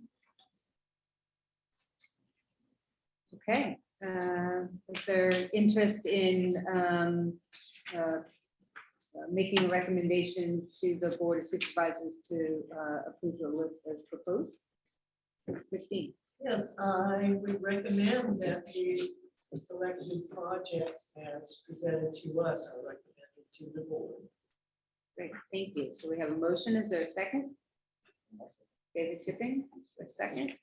Okay, is there interest in making a recommendation to the Board of Supervisors to approve the list as proposed. Christine. Yes, I would recommend that the selected projects as presented to us are recommended to the board. Great, thank you. So we have a motion. Is there a second? David Tipping, a second.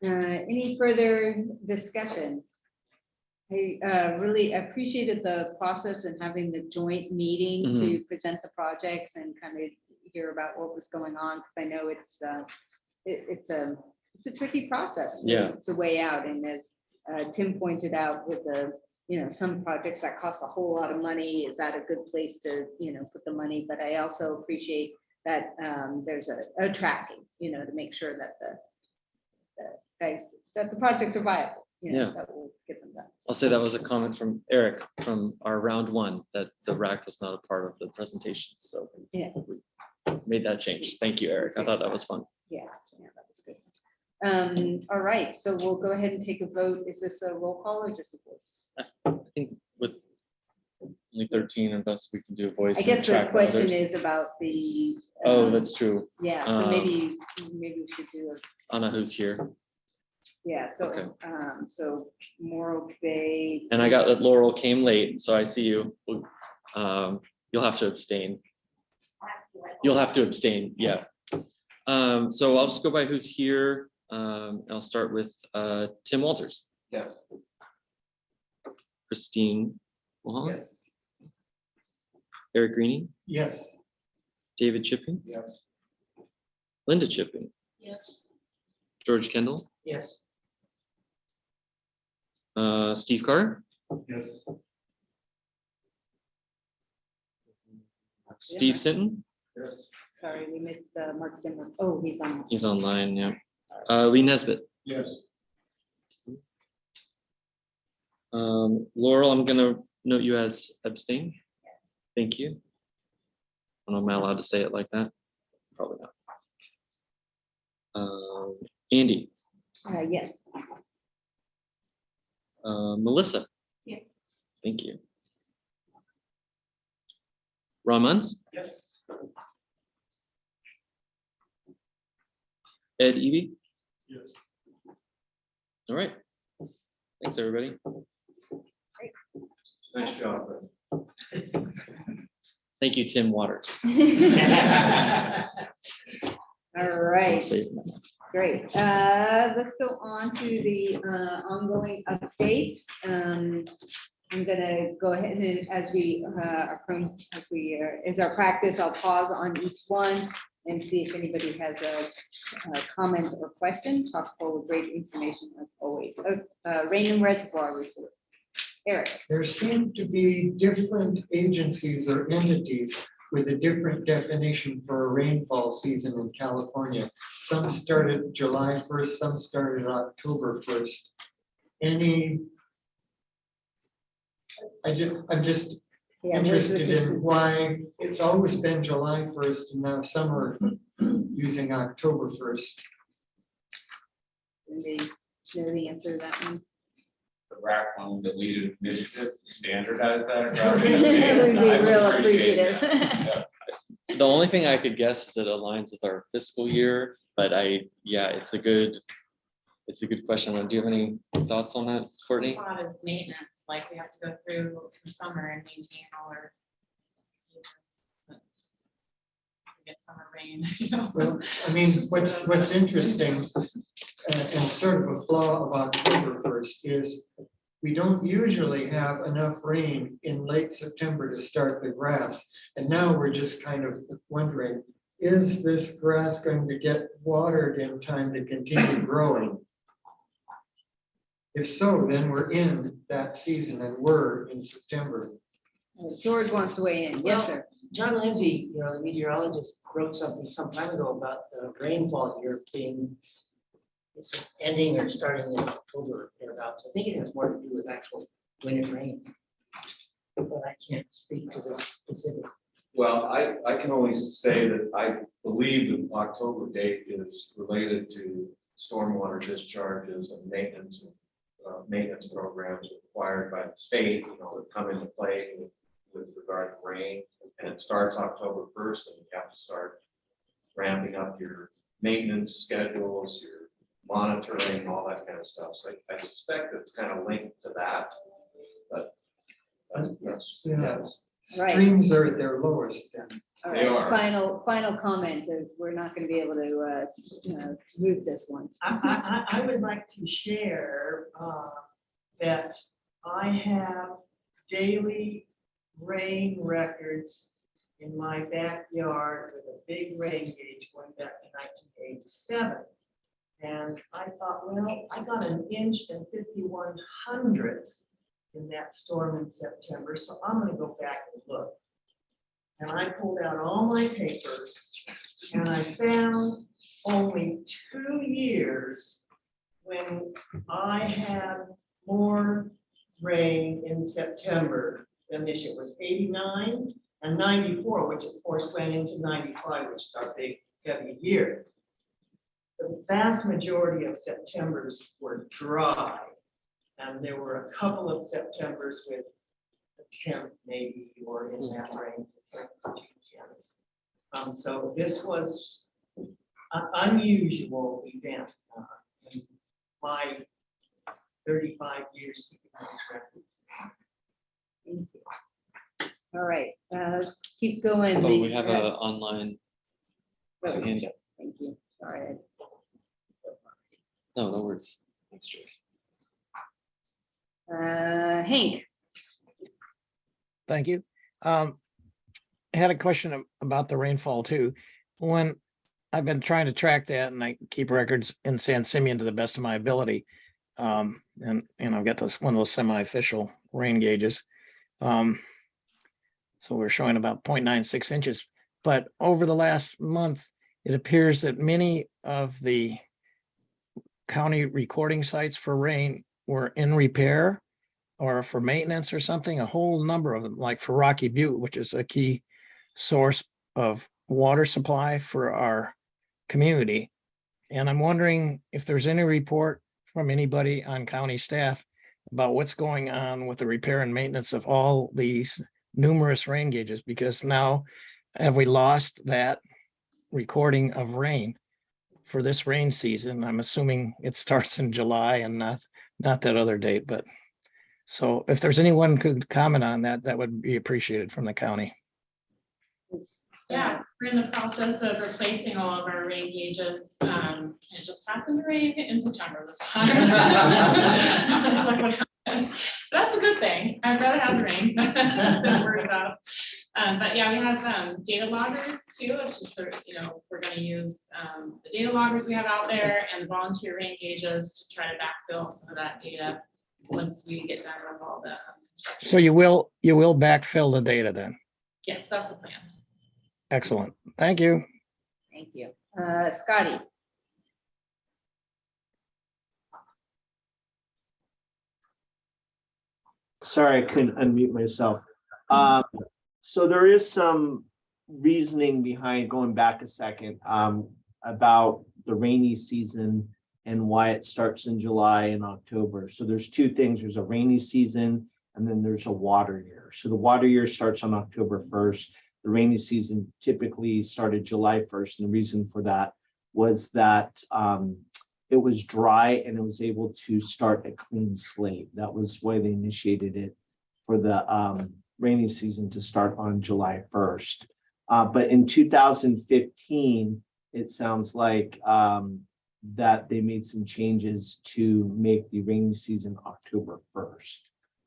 Any further discussion? I really appreciated the process and having the joint meeting to present the projects and kind of hear about what was going on, because I know it's a tricky process to weigh out. And as Tim pointed out, with the some projects that cost a whole lot of money, is that a good place to put the money? But I also appreciate that there's a tracking, to make sure that the projects are viable. That will get them done. I'll say that was a comment from Eric from our round one, that the RAC was not a part of the presentation. So yeah, we made that change. Thank you, Eric. I thought that was fun. Yeah, that was good. All right, so we'll go ahead and take a vote. Is this a roll call or just a voice? I think with only 13 of us, we can do a voice. I guess the question is about the. Oh, that's true. Yeah, so maybe we should do a. Anna, who's here. Yeah, so, Okay. So Morro Bay. And I got that Laurel came late, so I see you. You'll have to abstain. You'll have to abstain, yeah. So I'll just go by who's here. I'll start with Tim Walters. Yes. Christine Mulholland. Yes. Eric Greenie. Yes. David Chipping. Yes. Linda Chipping. Yes. George Kendall. Yes. Steve Carr. Yes. Steve Sinton. Yes. Sorry, we missed Mark Dimmer. Oh, he's on. He's online, yeah. Lee Nesbitt. Yes. Laurel, I'm gonna note you as abstain. Thank you. I don't know, am I allowed to say it like that? Probably not. Andy. Yes. Melissa. Yeah. Thank you. Ron Munz. Yes. Ed Evie. Yes. All right. Thanks, everybody. Nice job. Thank you, Tim Waters. All right. Great. Let's go on to the ongoing updates. I'm gonna go ahead and as we is our practice, I'll pause on each one and see if anybody has a comment or question. Chock full of great information as always. Rain and Reservoir Report. Eric. There seem to be different agencies or entities with a different definition for a rainfall season in California. Some started July 1st, some started October 1st. I'm just interested in why it's always been July 1st and now some are using October 1st. Anybody know the answer to that one? The RAC one, the lead initiative, standardize that. It would be real appreciative. The only thing I could guess is it aligns with our fiscal year, but it's a good question. Do you have any thoughts on that, Courtney? Thought is maintenance, like we have to go through the summer and maintain all our. Get summer rain. Well, I mean, what's interesting and sort of a flaw of October 1st is we don't usually have enough rain in late September to start the grass. And now we're just kind of wondering, is this grass going to get watered in time to continue growing? If so, then we're in that season and we're in September. George wants to weigh in. Yes, sir. John Lindsay, the meteorologist, wrote something some time ago about the rainfall here being it's ending or starting in October thereabouts. I think it has more to do with actual winter rain. But I can't speak to this specific. Well, I can only say that I believe the October date is related to stormwater discharges and maintenance programs required by the state, that come into play with regard rain, and it starts October 1st, and you have to start ramping up your maintenance schedules, your monitoring, all that kind of stuff. So I suspect it's kind of linked to that, but that's. Right. Streams are at their lowest then. All They right, are. final comment is we're not going to be able to move this one. I would like to share that I have daily rain records in my backyard with a big rain gauge going back to 1987. And I thought, well, I got 1 inch and 51 hundredths in that storm in September, so I'm gonna go back and look. And I pulled out all my papers and I found only 2 years when I had more rain in September than this year. It was 89 and 94, which of course went into 95, which is our big heavy year. The vast majority of Septembers were dry. And there were a couple of Septembers with a 10th maybe, or in that range, 10 to 2 tenths. So this was an unusual event in my 35 years keeping these records. Thank you. All right, let's keep going. Oh, we have a online hand up. Thank you, sorry. No, no worries. Thanks, Joyce. Hank. Thank you. I had a question about the rainfall too. When I've been trying to track that and I keep records in San Simeon to the best of my ability. And I've got this one of those semi-official rain gauges. So we're showing about 0.96 inches, but over the last month, it appears that many of the county recording sites for rain were in repair or for maintenance or something, a whole number of them, like for Rocky Butte, which is a key source of water supply for our community. And I'm wondering if there's any report from anybody on county staff about what's going on with the repair and maintenance of all these numerous rain gauges, because now have we lost that recording of rain for this rain season? I'm assuming it starts in July and not that other date, but so if there's anyone who could comment on that, that would be appreciated from the county. Yeah, we're in the process of replacing all of our rain gauges. It just happened to rain in September this time. It's like, what happened? That's a good thing. I'd rather have the rain than worry about. But yeah, we have data loggers too. It's just for, we're going to use the data loggers we have out there and volunteer rain gauges to try to backfill some of that data once we get done with all the construction. So you will backfill the data then? Yes, that's the plan. Excellent. Thank you. Thank you. Scotty. Sorry, I couldn't unmute myself. So there is some reasoning behind going back a second about the rainy season and why it starts in July and October. So there's two things. There's a rainy season and then there's a water year. So the water year starts on October 1st. The rainy season typically started July 1st. And the reason for that was that it was dry and it was able to start a clean slate. That was why they initiated it for the rainy season to start on July 1st. But in 2015, it sounds like that they made some changes to make the rainy season October 1st.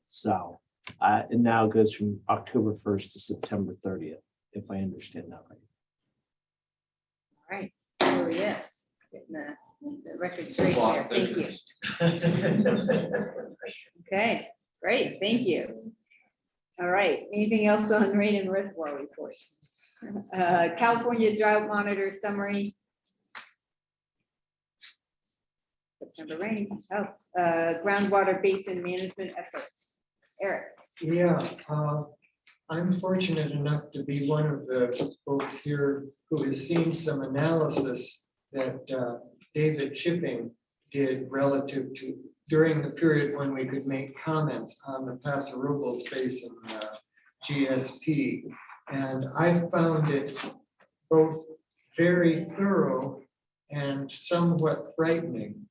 So it now goes from October 1st to September 30th, if I understand that right. All right. Oh, yes. Getting the record straight here. Thank you. Okay, great. Thank you. All right. Anything else on rain and reservoir reports? California Drought Monitor Summary. September rain helps. Groundwater basin management efforts. Eric. Yeah, I'm fortunate enough to be one of the folks here who has seen some analysis that David Chipping did relative to during the period when we could make comments on the Paso Robles Basin GSP. And I found it both very thorough and somewhat frightening.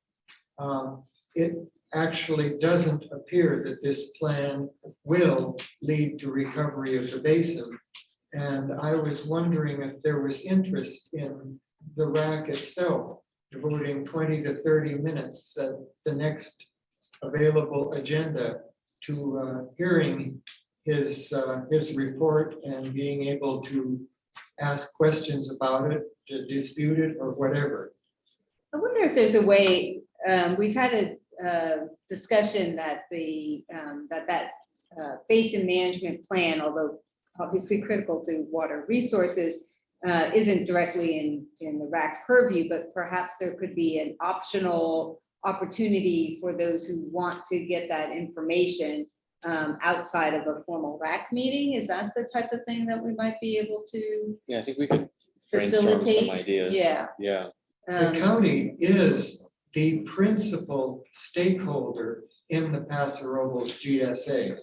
It actually doesn't appear that this plan will lead to recovery of the basin. And I was wondering if there was interest in the WRAC itself, devoting 20 to 30 minutes at the next available agenda to hearing his report and being able to ask questions about it, to dispute it or whatever. I wonder if there's a way, we've had a discussion that that basin management plan, although obviously critical to water resources, isn't directly in the WRAC purview, but perhaps there could be an optional opportunity for those who want to get that information outside of a formal WRAC meeting. Is that the type of thing that we might be able to Yeah, I think we could brainstorm some facilitate? ideas. Yeah. Yeah. The county is the principal stakeholder in the Paso Robles GSA.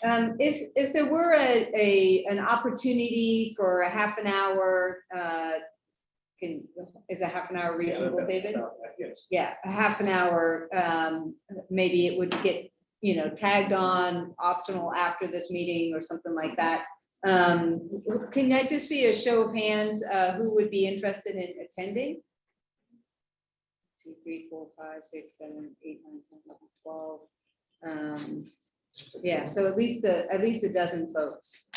If there were an opportunity for a half an hour, is a half an hour reasonable, David? Yes. Yeah, a half an hour, maybe it would get, tagged on optional after this meeting or something like that. Can I just see a show of hands, who would be interested in attending? 2, 3, 4, 5, 6, 7, 8, 9, 10, 11, 12. Yeah, so at least a dozen folks.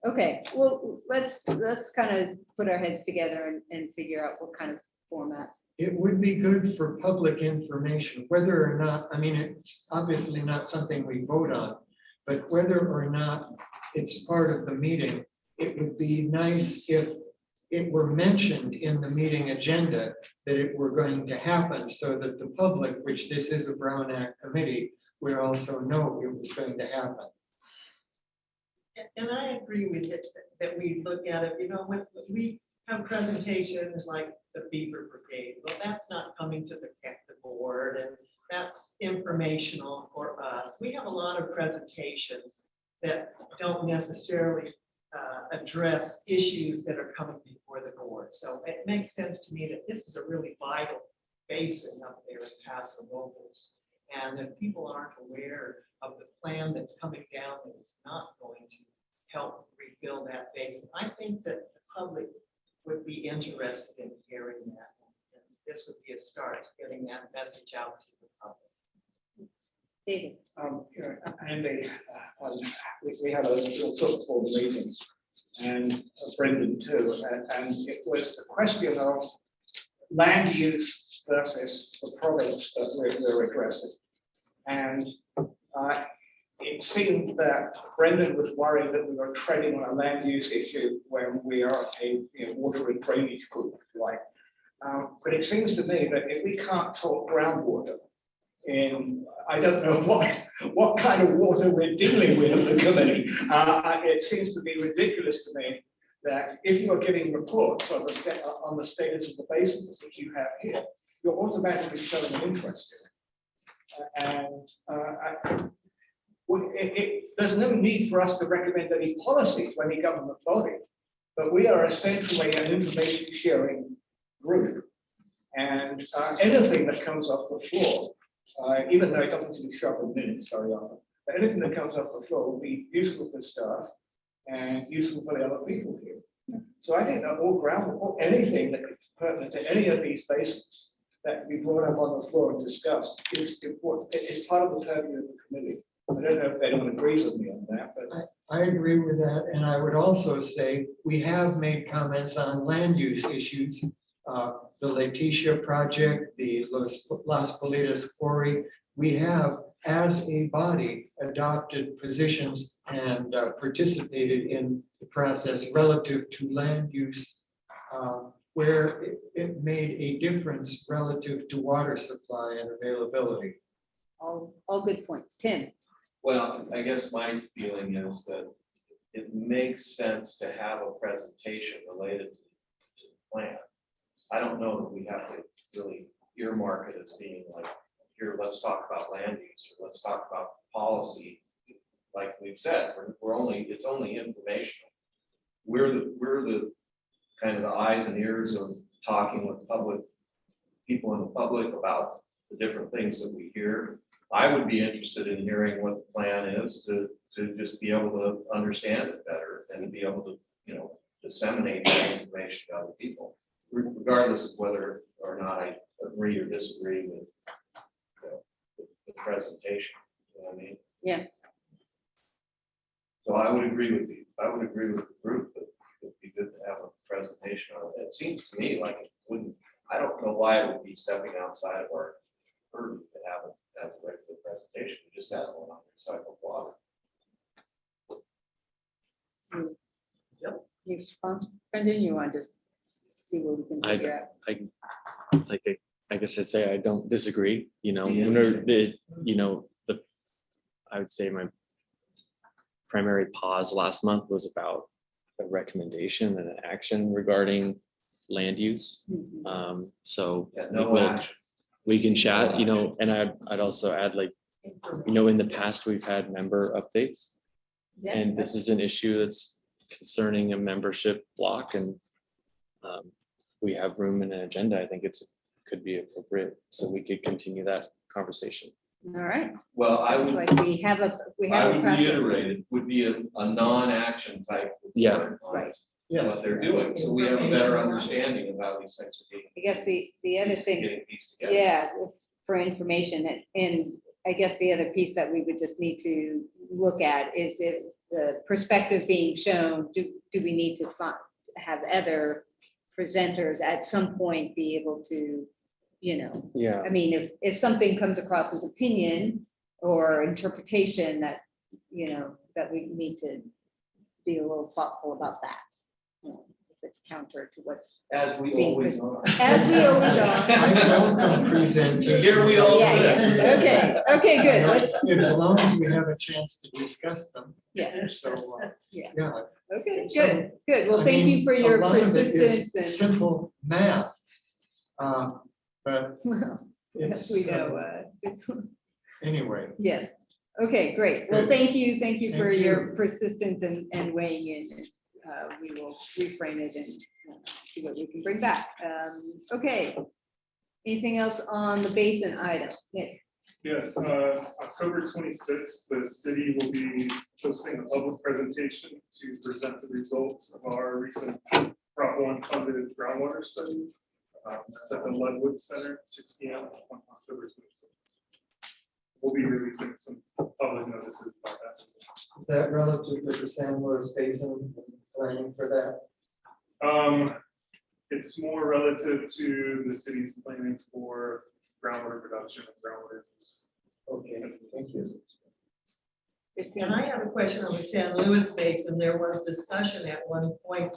Okay, well, let's kind of put our heads together and figure out what kind of format. It would be good for public information, whether or not, I mean, it's obviously not something we vote on, but whether or not it's part of the meeting, it would be nice if it were mentioned in the meeting agenda that it were going to happen, so that the public, which this is a Brown Act committee, would also know it was going to happen. And I agree with it, that we look at it, when we have presentations like the Beaver Brigade, well, that's not coming to the board, and that's informational for us. We have a lot of presentations that don't necessarily address issues that are coming before the board. So it makes sense to me that this is a really vital basin up there in Paso Robles. And if people aren't aware of the plan that's coming down, that it's not going to help refill that basin, I think that the public would be interested in hearing that. And this would be a start, getting that message out to the public. David. Andy, we had a little sort of form meeting, and Brendan too, and it was the question of land use versus the products that we're addressing. And it seemed that Brendan was worried that we were treading on a land use issue when we are a water and drainage group, if you like. But it seems to me that if we can't talk groundwater, I don't know what kind of water we're dealing with in the committee. It seems to be ridiculous to me that if you are giving reports on the status of the basins, which you have here, you're automatically showing an interest in it. There's no need for us to recommend any policies to any government body, but we are essentially an information sharing group. And anything that comes off the floor, even though it doesn't seem to show up in minutes very often, but anything that comes off the floor will be useful for staff and useful for the other people here. So I think that or anything that is pertinent to any of these basins that can be brought up on the floor and discussed is important. It's part of the purview of the committee. I don't know if anyone agrees with me on that, but I agree with that. And I would also say we have made comments on land use issues. The Leticia project, the Las Politas quarry, we have, as a body, adopted positions and participated in the process relative to land use, where it made a difference relative to water supply and availability. All good points. Tim. Well, I guess my feeling is that it makes sense to have a presentation related to the plan. I don't know that we have to really earmark it as being like, here, let's talk about land use, or let's talk about policy. like we've said, it's only informational. We're the kind of the eyes and ears of talking with people in the public about the different things that we hear. I would be interested in hearing what the plan is to just be able to understand it better and be able to, disseminate that information to other people, regardless of whether or not I agree or disagree with the presentation. You know what I mean? Yeah. So I would agree with you. I would agree with the group that it'd be good to have a presentation on it. It seems to me like it wouldn't, I don't know why it would be stepping outside of our purview to have a regular presentation. We just have one on recycled water. Yep. You response, Brendan, you want to just see what we can figure out? I guess I'd say I don't disagree, Yeah. I would say my primary pause last month was about a recommendation and an action regarding land use. So Yeah, no action. we can chat, and I'd also add, like, in the past, we've had member updates. Yeah, And this is an issue that's concerning a membership block, and we have room in an agenda. I think could be appropriate, so we could continue that conversation. All right. Well, I It's would, like we have a process. reiterate, it would be a non-action type. Yeah. report on Right. What they're doing, so we have a better understanding of how these things are being. I guess the other thing, Getting pieced together. yeah, for information, and I guess the other piece that we would just need to look at is if the perspective being shown, do we need to have other presenters at some point be able to, Yeah. I mean, if something comes across as opinion or interpretation that, that we need to be a little thoughtful about that. If it's counter to what's As we being always pres- are. As we always are. I welcome presentation. Here we all Yeah, sit. okay, good. Let's, As long as we have a chance to discuss them. yeah, So, Yeah. yeah. okay, So, good. Well, I thank you mean, for a your lot of it is persistence and. Simple math. But Well, it's, we know, it's, anyway, yes. Okay, great. Well, Good. thank you for Thank your you. persistence and weighing in. We will reframe it and see what we can bring back. Okay. Anything else on the basin item? Nick? Yes, October 26th, the city will be hosting a public presentation to present the results of our recent Prop 1 funded groundwater study. It's at the Ludwood Center, 6 p.m. on October 26th. We'll be releasing some public notices about that. is that relative to the San Luis Basin, planning for that? It's more relative to the city's planning for groundwater production and groundwater use. Okay, thank you. And I have a question on the San Luis Basin. There was discussion at one point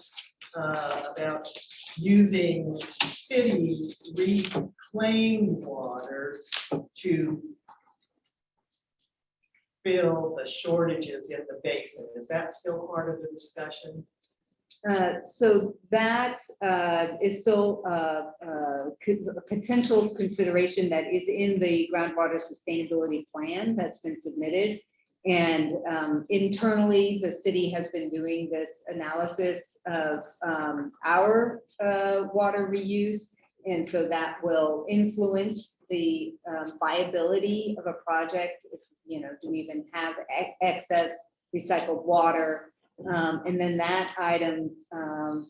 about using cities' reclaimed waters to fill the shortages in the basin. Is that still part of the discussion? So that is still a potential consideration that is in the groundwater sustainability plan that's been submitted. And internally, the city has been doing this analysis of our water reuse. And so that will influence the viability of a project. If, do we even have excess recycled water? And then that item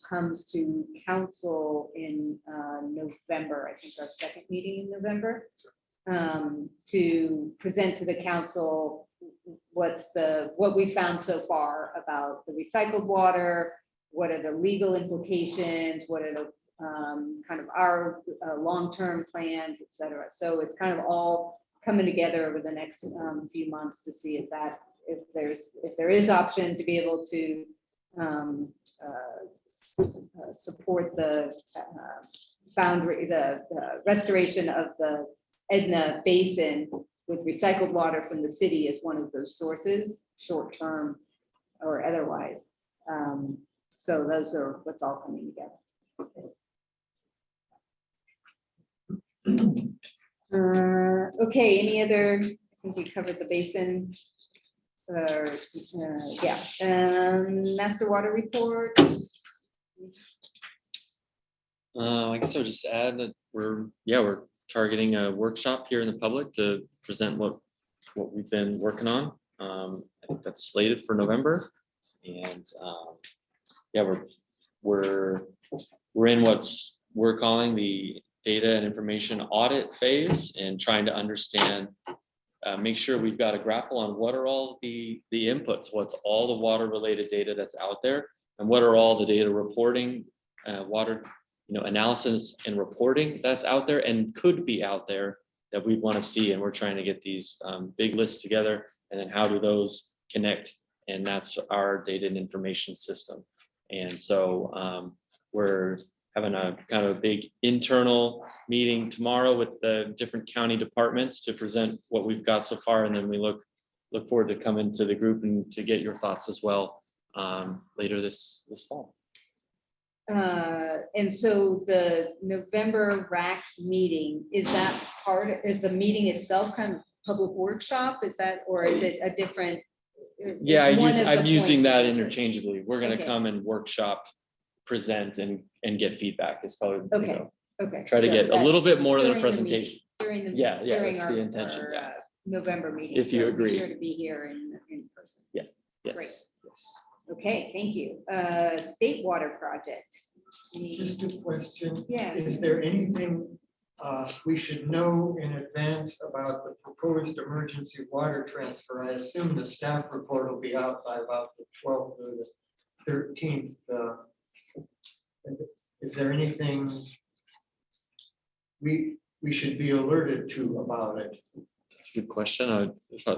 comes to council in November, I think our second meeting in November, to present to the council what we found so far about the recycled water, what are the legal implications, what are the kind of our long-term plans, et cetera. So it's kind of all coming together over the next few months to see if there is option to be able to support the boundary, the restoration of the Edna Basin with recycled water from the city as one of those sources, short-term or otherwise. So those are what's all coming together. Okay, any other, I think we covered the basin Yeah, master water report. I guess I'll just add that we're targeting a workshop here in the public to present what we've been working on. I think that's slated for November. And yeah, we're in we're calling the data and information audit phase and trying to understand, make sure we've got a grapple on what are all the inputs, what's all the water related data that's out there, and what are all the data reporting, water analysis and reporting that's out there and could be out there that we want to see. And we're trying to get these big lists together, and then how do those connect? And that's our data and information system. And so we're having a kind of a big internal meeting tomorrow with the different county departments to present what we've got so far. And then we look forward to coming to the group and to get your thoughts as well later this fall. And so the November WRAC meeting, is the meeting itself kind of public workshop? Is that, or is it a different? Yeah, I'm using that points. interchangeably. We're going to Okay. come and workshop, present and get feedback is probably, Okay. Okay. try to So get a that's little bit more than a during the meeting, presentation. During during that's our, the intention. our, Yeah. November meeting. If you So agree. Be sure to be here in person. Yeah. Yes. Great. Yes. Okay, thank you. State water project. Just a question. Yeah. Is there anything we should know in advance about the proposed emergency water transfer? I assume the staff report will be out by about the 12th or the 13th. Is there anything we should be alerted to about it? That's a good question. I'd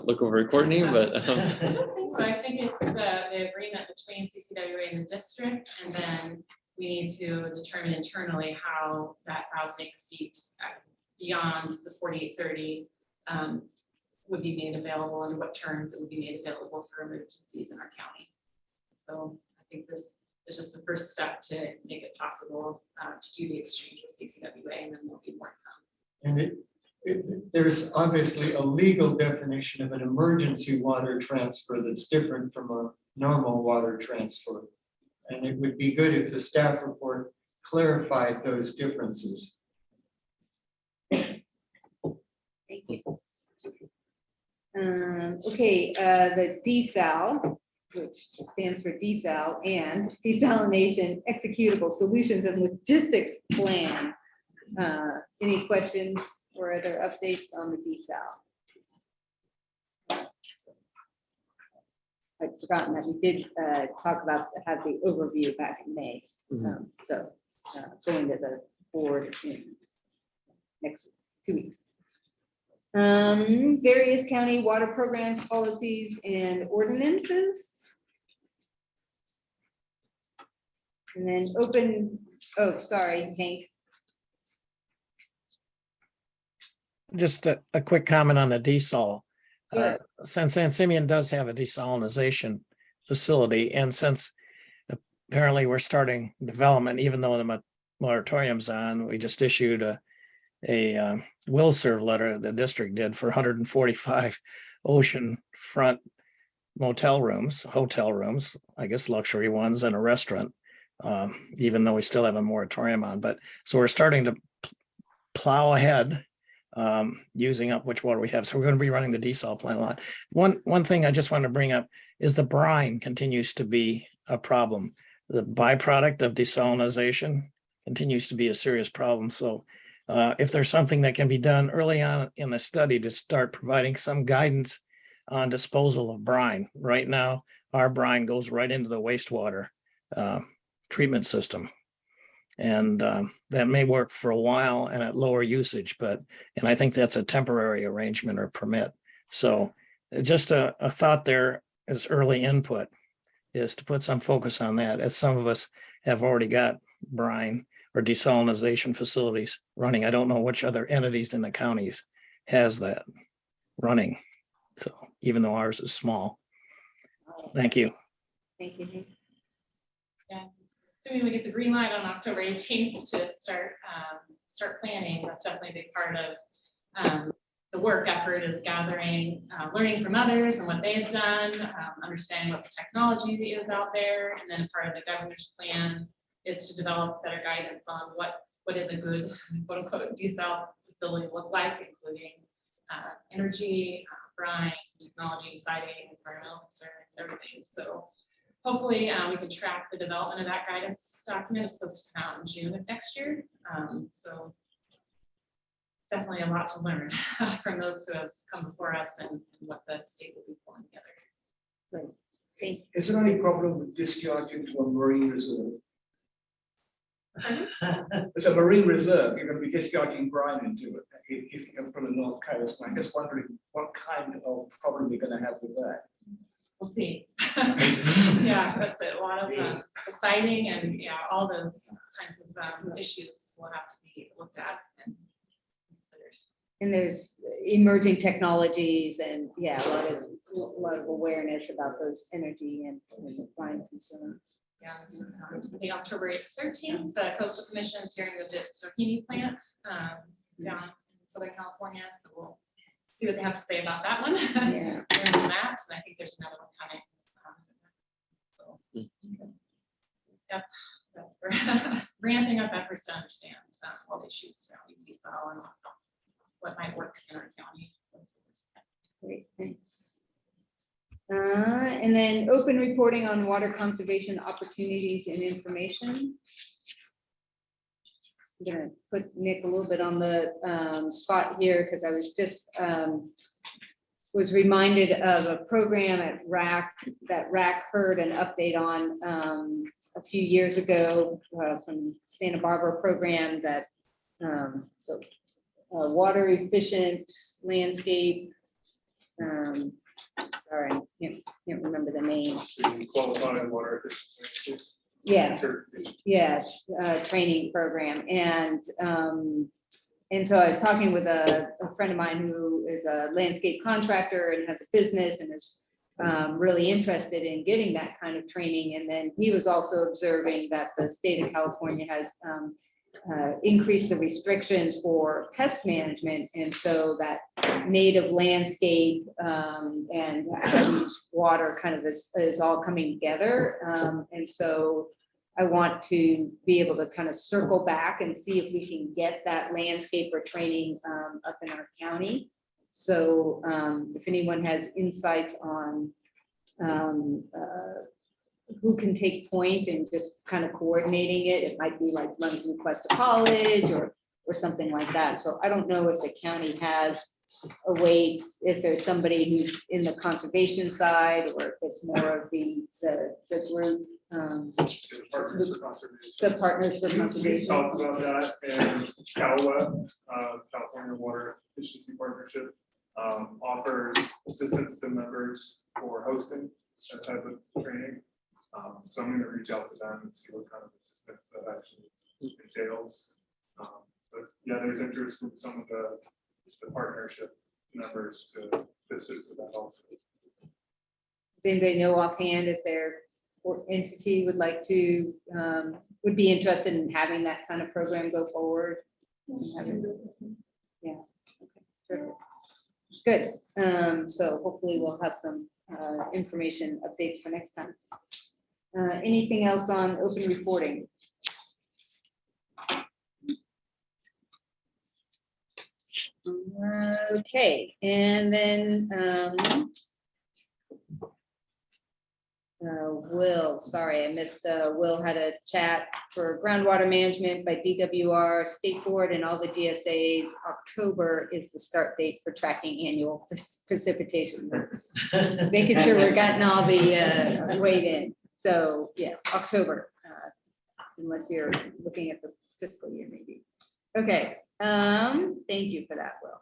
look over at Courtney, but I don't think so. I think it's the agreement between CCWA and the district, and then we need to determine internally how that 1,000 acre feet beyond the 4830 would be made available, and what terms it would be made available for emergencies in our county. So I think this is just the first step to make it possible to do the exchange with CCWA, and then there'll be more to come. And there's obviously a legal definition of an emergency water transfer that's different from a normal water transfer. And it would be good if the staff report clarified those differences. Thank you. Okay, the DSAL, which stands for DSAL and Desalination Executable Solutions and Logistics Plan. Any questions or other updates on the DSAL? I'd forgotten that we did talk about, have the overview back in May. So going to the board in next 2 weeks. Various county water programs, policies, and ordinances. And then oh, sorry, Hank. Just a quick comment on the desal. Sure. Since San Simeon does have a desalination facility, and since apparently we're starting development, even though the moratorium's on, we just issued a will serve letter, the district did, for 145 oceanfront hotel rooms, I guess luxury ones, and a restaurant, even though we still have a moratorium on. But so we're starting to plow ahead, using up which water we have. So we're going to be running the desal plant a lot. One thing I just want to bring up is the brine continues to be a problem. The byproduct of desalination continues to be a serious problem. So if there's something that can be done early on in the study to start providing some guidance on disposal of brine. Right now, our brine goes right into the wastewater treatment system. And that may work for a while and at lower usage, and I think that's a temporary arrangement or permit. So just a thought there as early input is to put some focus on that, as some of us have already got brine or desalination facilities running. I don't know which other entities in the counties has that running. So even though ours is small. Thank you. Thank you. Yeah. Assuming we get the green light on October 18th to start planning, that's definitely a big part of the work effort is gathering, learning from others and what they've done, understanding what the technology is out there. And then part of the governor's plan is to develop better guidance on what is a good quote unquote desal facility look like, including energy, brine, technology, siting, environmental concerns, everything. So hopefully we can track the development of that guidance document. It's supposed to come out in June of next year. So definitely a lot to learn from those who have come before us and what the state will be pulling together. Great. Is there any problem with discharging to a marine reserve? It's a marine reserve, you're going to be discharging brine into it if you come from the north coast. I'm just wondering what kind of problem you're going to have with that. We'll see. Yeah, that's it. A lot of the siting and all those kinds of issues will have to be looked at and considered. And there's emerging technologies and a lot of awareness about those energy and climate concerns. Yeah, I think October 13th, the Coastal Commission is hearing of the Zohini plant down in Southern California. So we'll see what they have to say about that one. Yeah. Learn from that. And I think there's another one coming. Yep. We're ramping up efforts to understand all the issues surrounding desal and what might work in our county. Great, thanks. And then open reporting on water conservation opportunities and information. I'm gonna put Nick a little bit on the spot here because I was just was reminded of a program at WRAC that WRAC heard an update on a few years ago from Santa Barbara program that the water efficient landscape. Sorry, can't remember the name. Qualified water efficiency. Yeah, training program. And so I was talking with a friend of mine who is a landscape contractor and has a business and is really interested in getting that kind of training. And then he was also observing that the state of California has increased the restrictions for pest management. And so that native landscape and water kind of is all coming together. And so I want to be able to kind of circle back and see if we can get that landscaper training up in our county. So if anyone has insights on who can take point and just kind of coordinating it, it might be like run through Cuesta College or something like that. So I don't know if the county has a way, if there's somebody who's in the conservation side, or if it's more of the group. The partners for We conservation. talked about that, and CalWeb, California Water Efficiency Partnership, offers assistance to members for hosting that type of training. So I'm going to reach out to them and see what kind of assistance that actually entails. But yeah, there's interest from some of the partnership members to assist with that also. Does anybody know offhand if their entity would like to, would be interested in having that kind of program go forward? Yeah. Okay. Good. So hopefully we'll have some information updates for next time. Anything else on open reporting? Okay, and then Will, sorry, I missed, Will had a chat for groundwater management by DWR, State Board, and all the GSAs. October is the start date for tracking annual precipitation. Making sure we're getting all the weight in. So yes, October, unless you're looking at the fiscal year maybe. Okay, thank you for that, Will.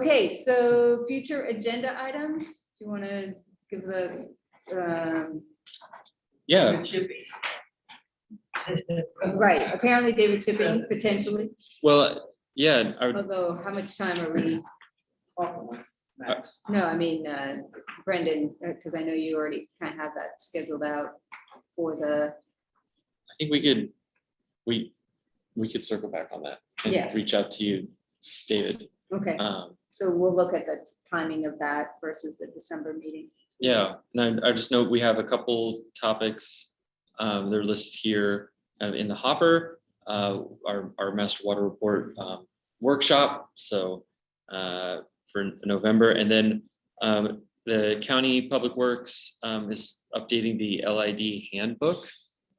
Okay, so future agenda items, do you want to give the Yeah, right, apparently David Tipping potentially, well, yeah, although how much time are we? No, I mean, Brendan, because I know you already kind of have that scheduled out for the, I think we could circle back on that and Yeah. reach out to you, David. Okay, so we'll look at the timing of that versus the December meeting. Yeah, and I just note we have a couple topics. They're listed here in the hopper. Our master water report workshop. So for November, and then the county public works is updating the LID handbook,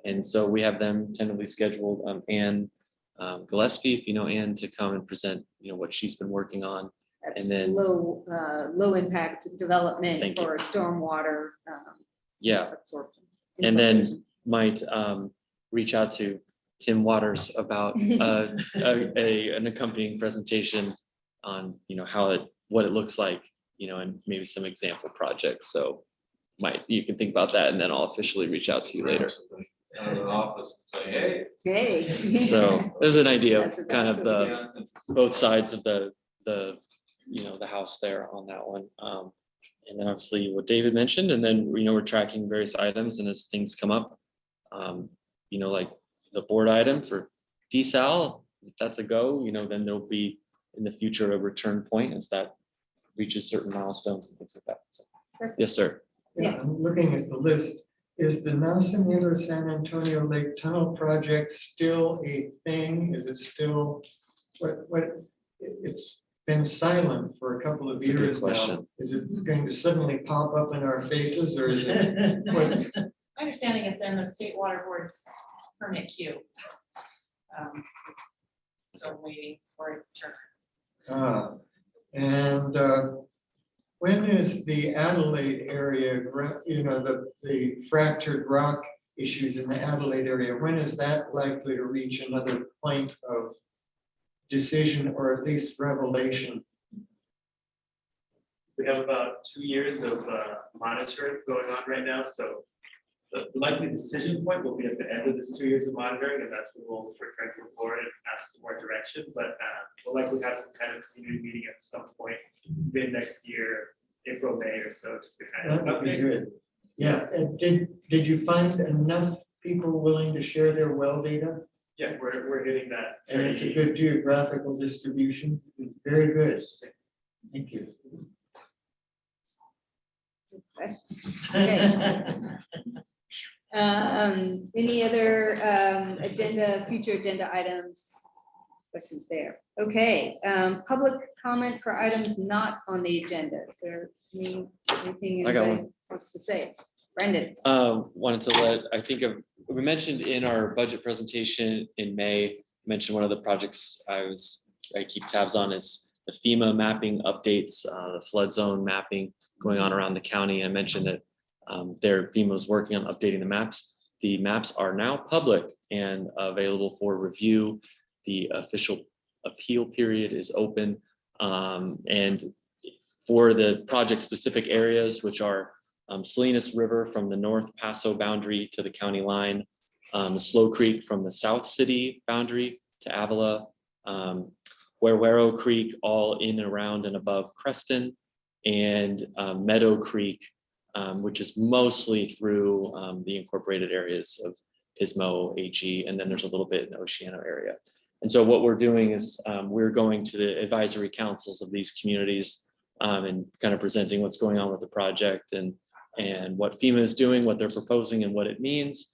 and so we have them tentatively scheduled. Ann Gillespie, if you know Ann, to come and present what she's been working on. That's And then low impact development Thank you. for stormwater. Yeah, Absorption. and then might reach out to Tim Waters about an accompanying presentation on what it looks like, and maybe some example projects. So you can think about that, and then I'll officially reach out to you later. Out of the office and say, Hey. So there's an idea That's of kind of hey. both sides of the house there on that one. And then obviously what David mentioned, and then we're tracking various items, and as things come up, like the board item for desal, if that's a go, then there'll be in the future a return point as that reaches certain milestones and things like that. So, yes, sir. Yeah, I'm looking at the list. Is the Nasamula San Antonio Lake Tunnel project still a thing? Is it still, it's been silent for a couple of That's a good years now. question. Is it going to suddenly pop up in our faces, or is it? My understanding is in the state water board's permit queue. It's still waiting for its turn. And when is the Adelaide area, the fractured rock issues in the Adelaide area, when is that likely to reach another point of decision or at least revelation? We have about 2 years of monitoring going on right now, so the likely decision point will be at the end of this 2 years of monitoring, and that's when we'll return to the board and ask for more direction. But we'll likely have some kind of community meeting at some point mid next year, April, May or so, just to kind of That would be update. good. Yeah, and did you find enough people willing to share their well data? Yeah, we're hitting that. And it's a good geographical distribution. Very good. Thank you. Okay. Any other future agenda items? Questions there? Okay, public comment for items not on the agenda. Is there anything I got anybody one. wants to say? Brendan? Wanted to we mentioned in our budget presentation in May, mentioned one of the projects I keep tabs on is the FEMA mapping updates, the flood zone mapping going on around the county. I mentioned that FEMA was working on updating the maps. The maps are now public and available for review. The official appeal period is open. And for the project specific areas, which are Salinas River from the North Paso boundary to the county line, Slow Creek from the South City boundary to Avila, Huerhuero Creek all in, around, and above Creston, and Meadow Creek, which is mostly through the incorporated areas of Pismo, AG, and then there's a little bit in the Oceano area. And so what we're doing is we're going to the advisory councils of these communities and kind of presenting what's going on with the project and what FEMA is doing, what they're proposing, and what it means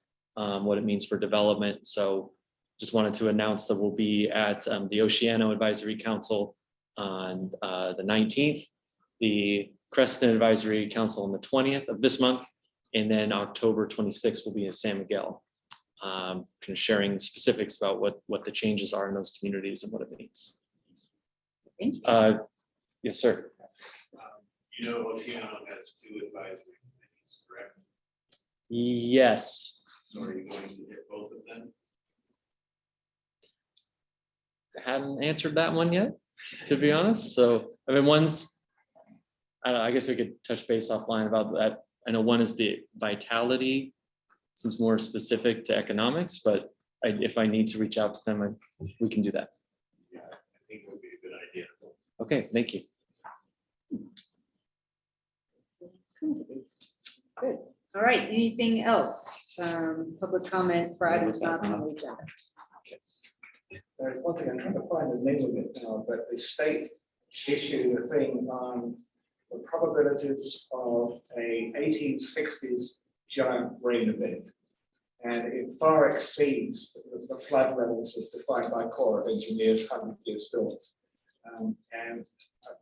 for development. So just wanted to announce that we'll be at the Oceano Advisory Council on the 19th, the Creston Advisory Council on the 20th of this month, and then October 26th will be in San Miguel, kind of sharing specifics about what the changes are in those communities and what it means. Yes, sir. Oceano has 2 advisory committees, correct? Yes. So are you going to hit both of them? I hadn't answered that one yet, to be honest. So, I mean, I guess we could touch base offline about that. I know one is the vitality, seems more specific to economics, but if I need to reach out to them, we can do that. Yeah, I think it would be a good idea. Okay, thank you. Good. All right, anything else? Public comment for items not on the agenda. There's one thing, I'm trying to find the name of it now, but the state issued a thing on the probabilities of a 1860s giant rain event. And it far exceeds the flood levels as defined by Corps of Engineers 100-year storms. And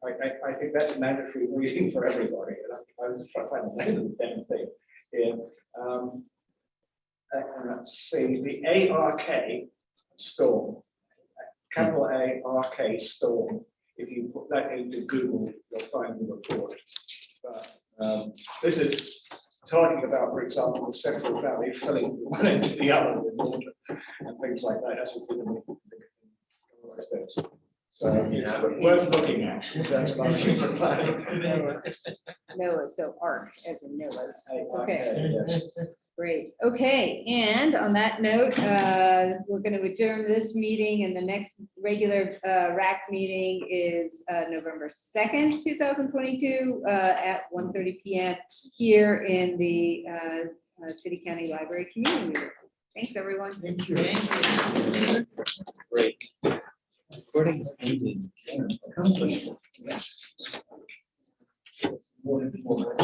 I think that's mandatory reading for everybody. And I was trying to find the name of the damn thing here. Let's see, the ARK storm, capital ARK storm. If you put that into Google, you'll find the report. But this is talking about, for example, the Central Valley filling one end to the other with water and things like that. That's what we're so it's worth looking at. That's my favorite planning. Noah, so ARC as in Noah's. Okay, Okay, yes. great. Okay, and on that note, we're going to adjourn this meeting, and the next regular WRAC meeting is November 2nd, 2022 at 1:30 p.m. here in the City County Library Community Room. Thanks, everyone. Thank you. Break. Recording is ending.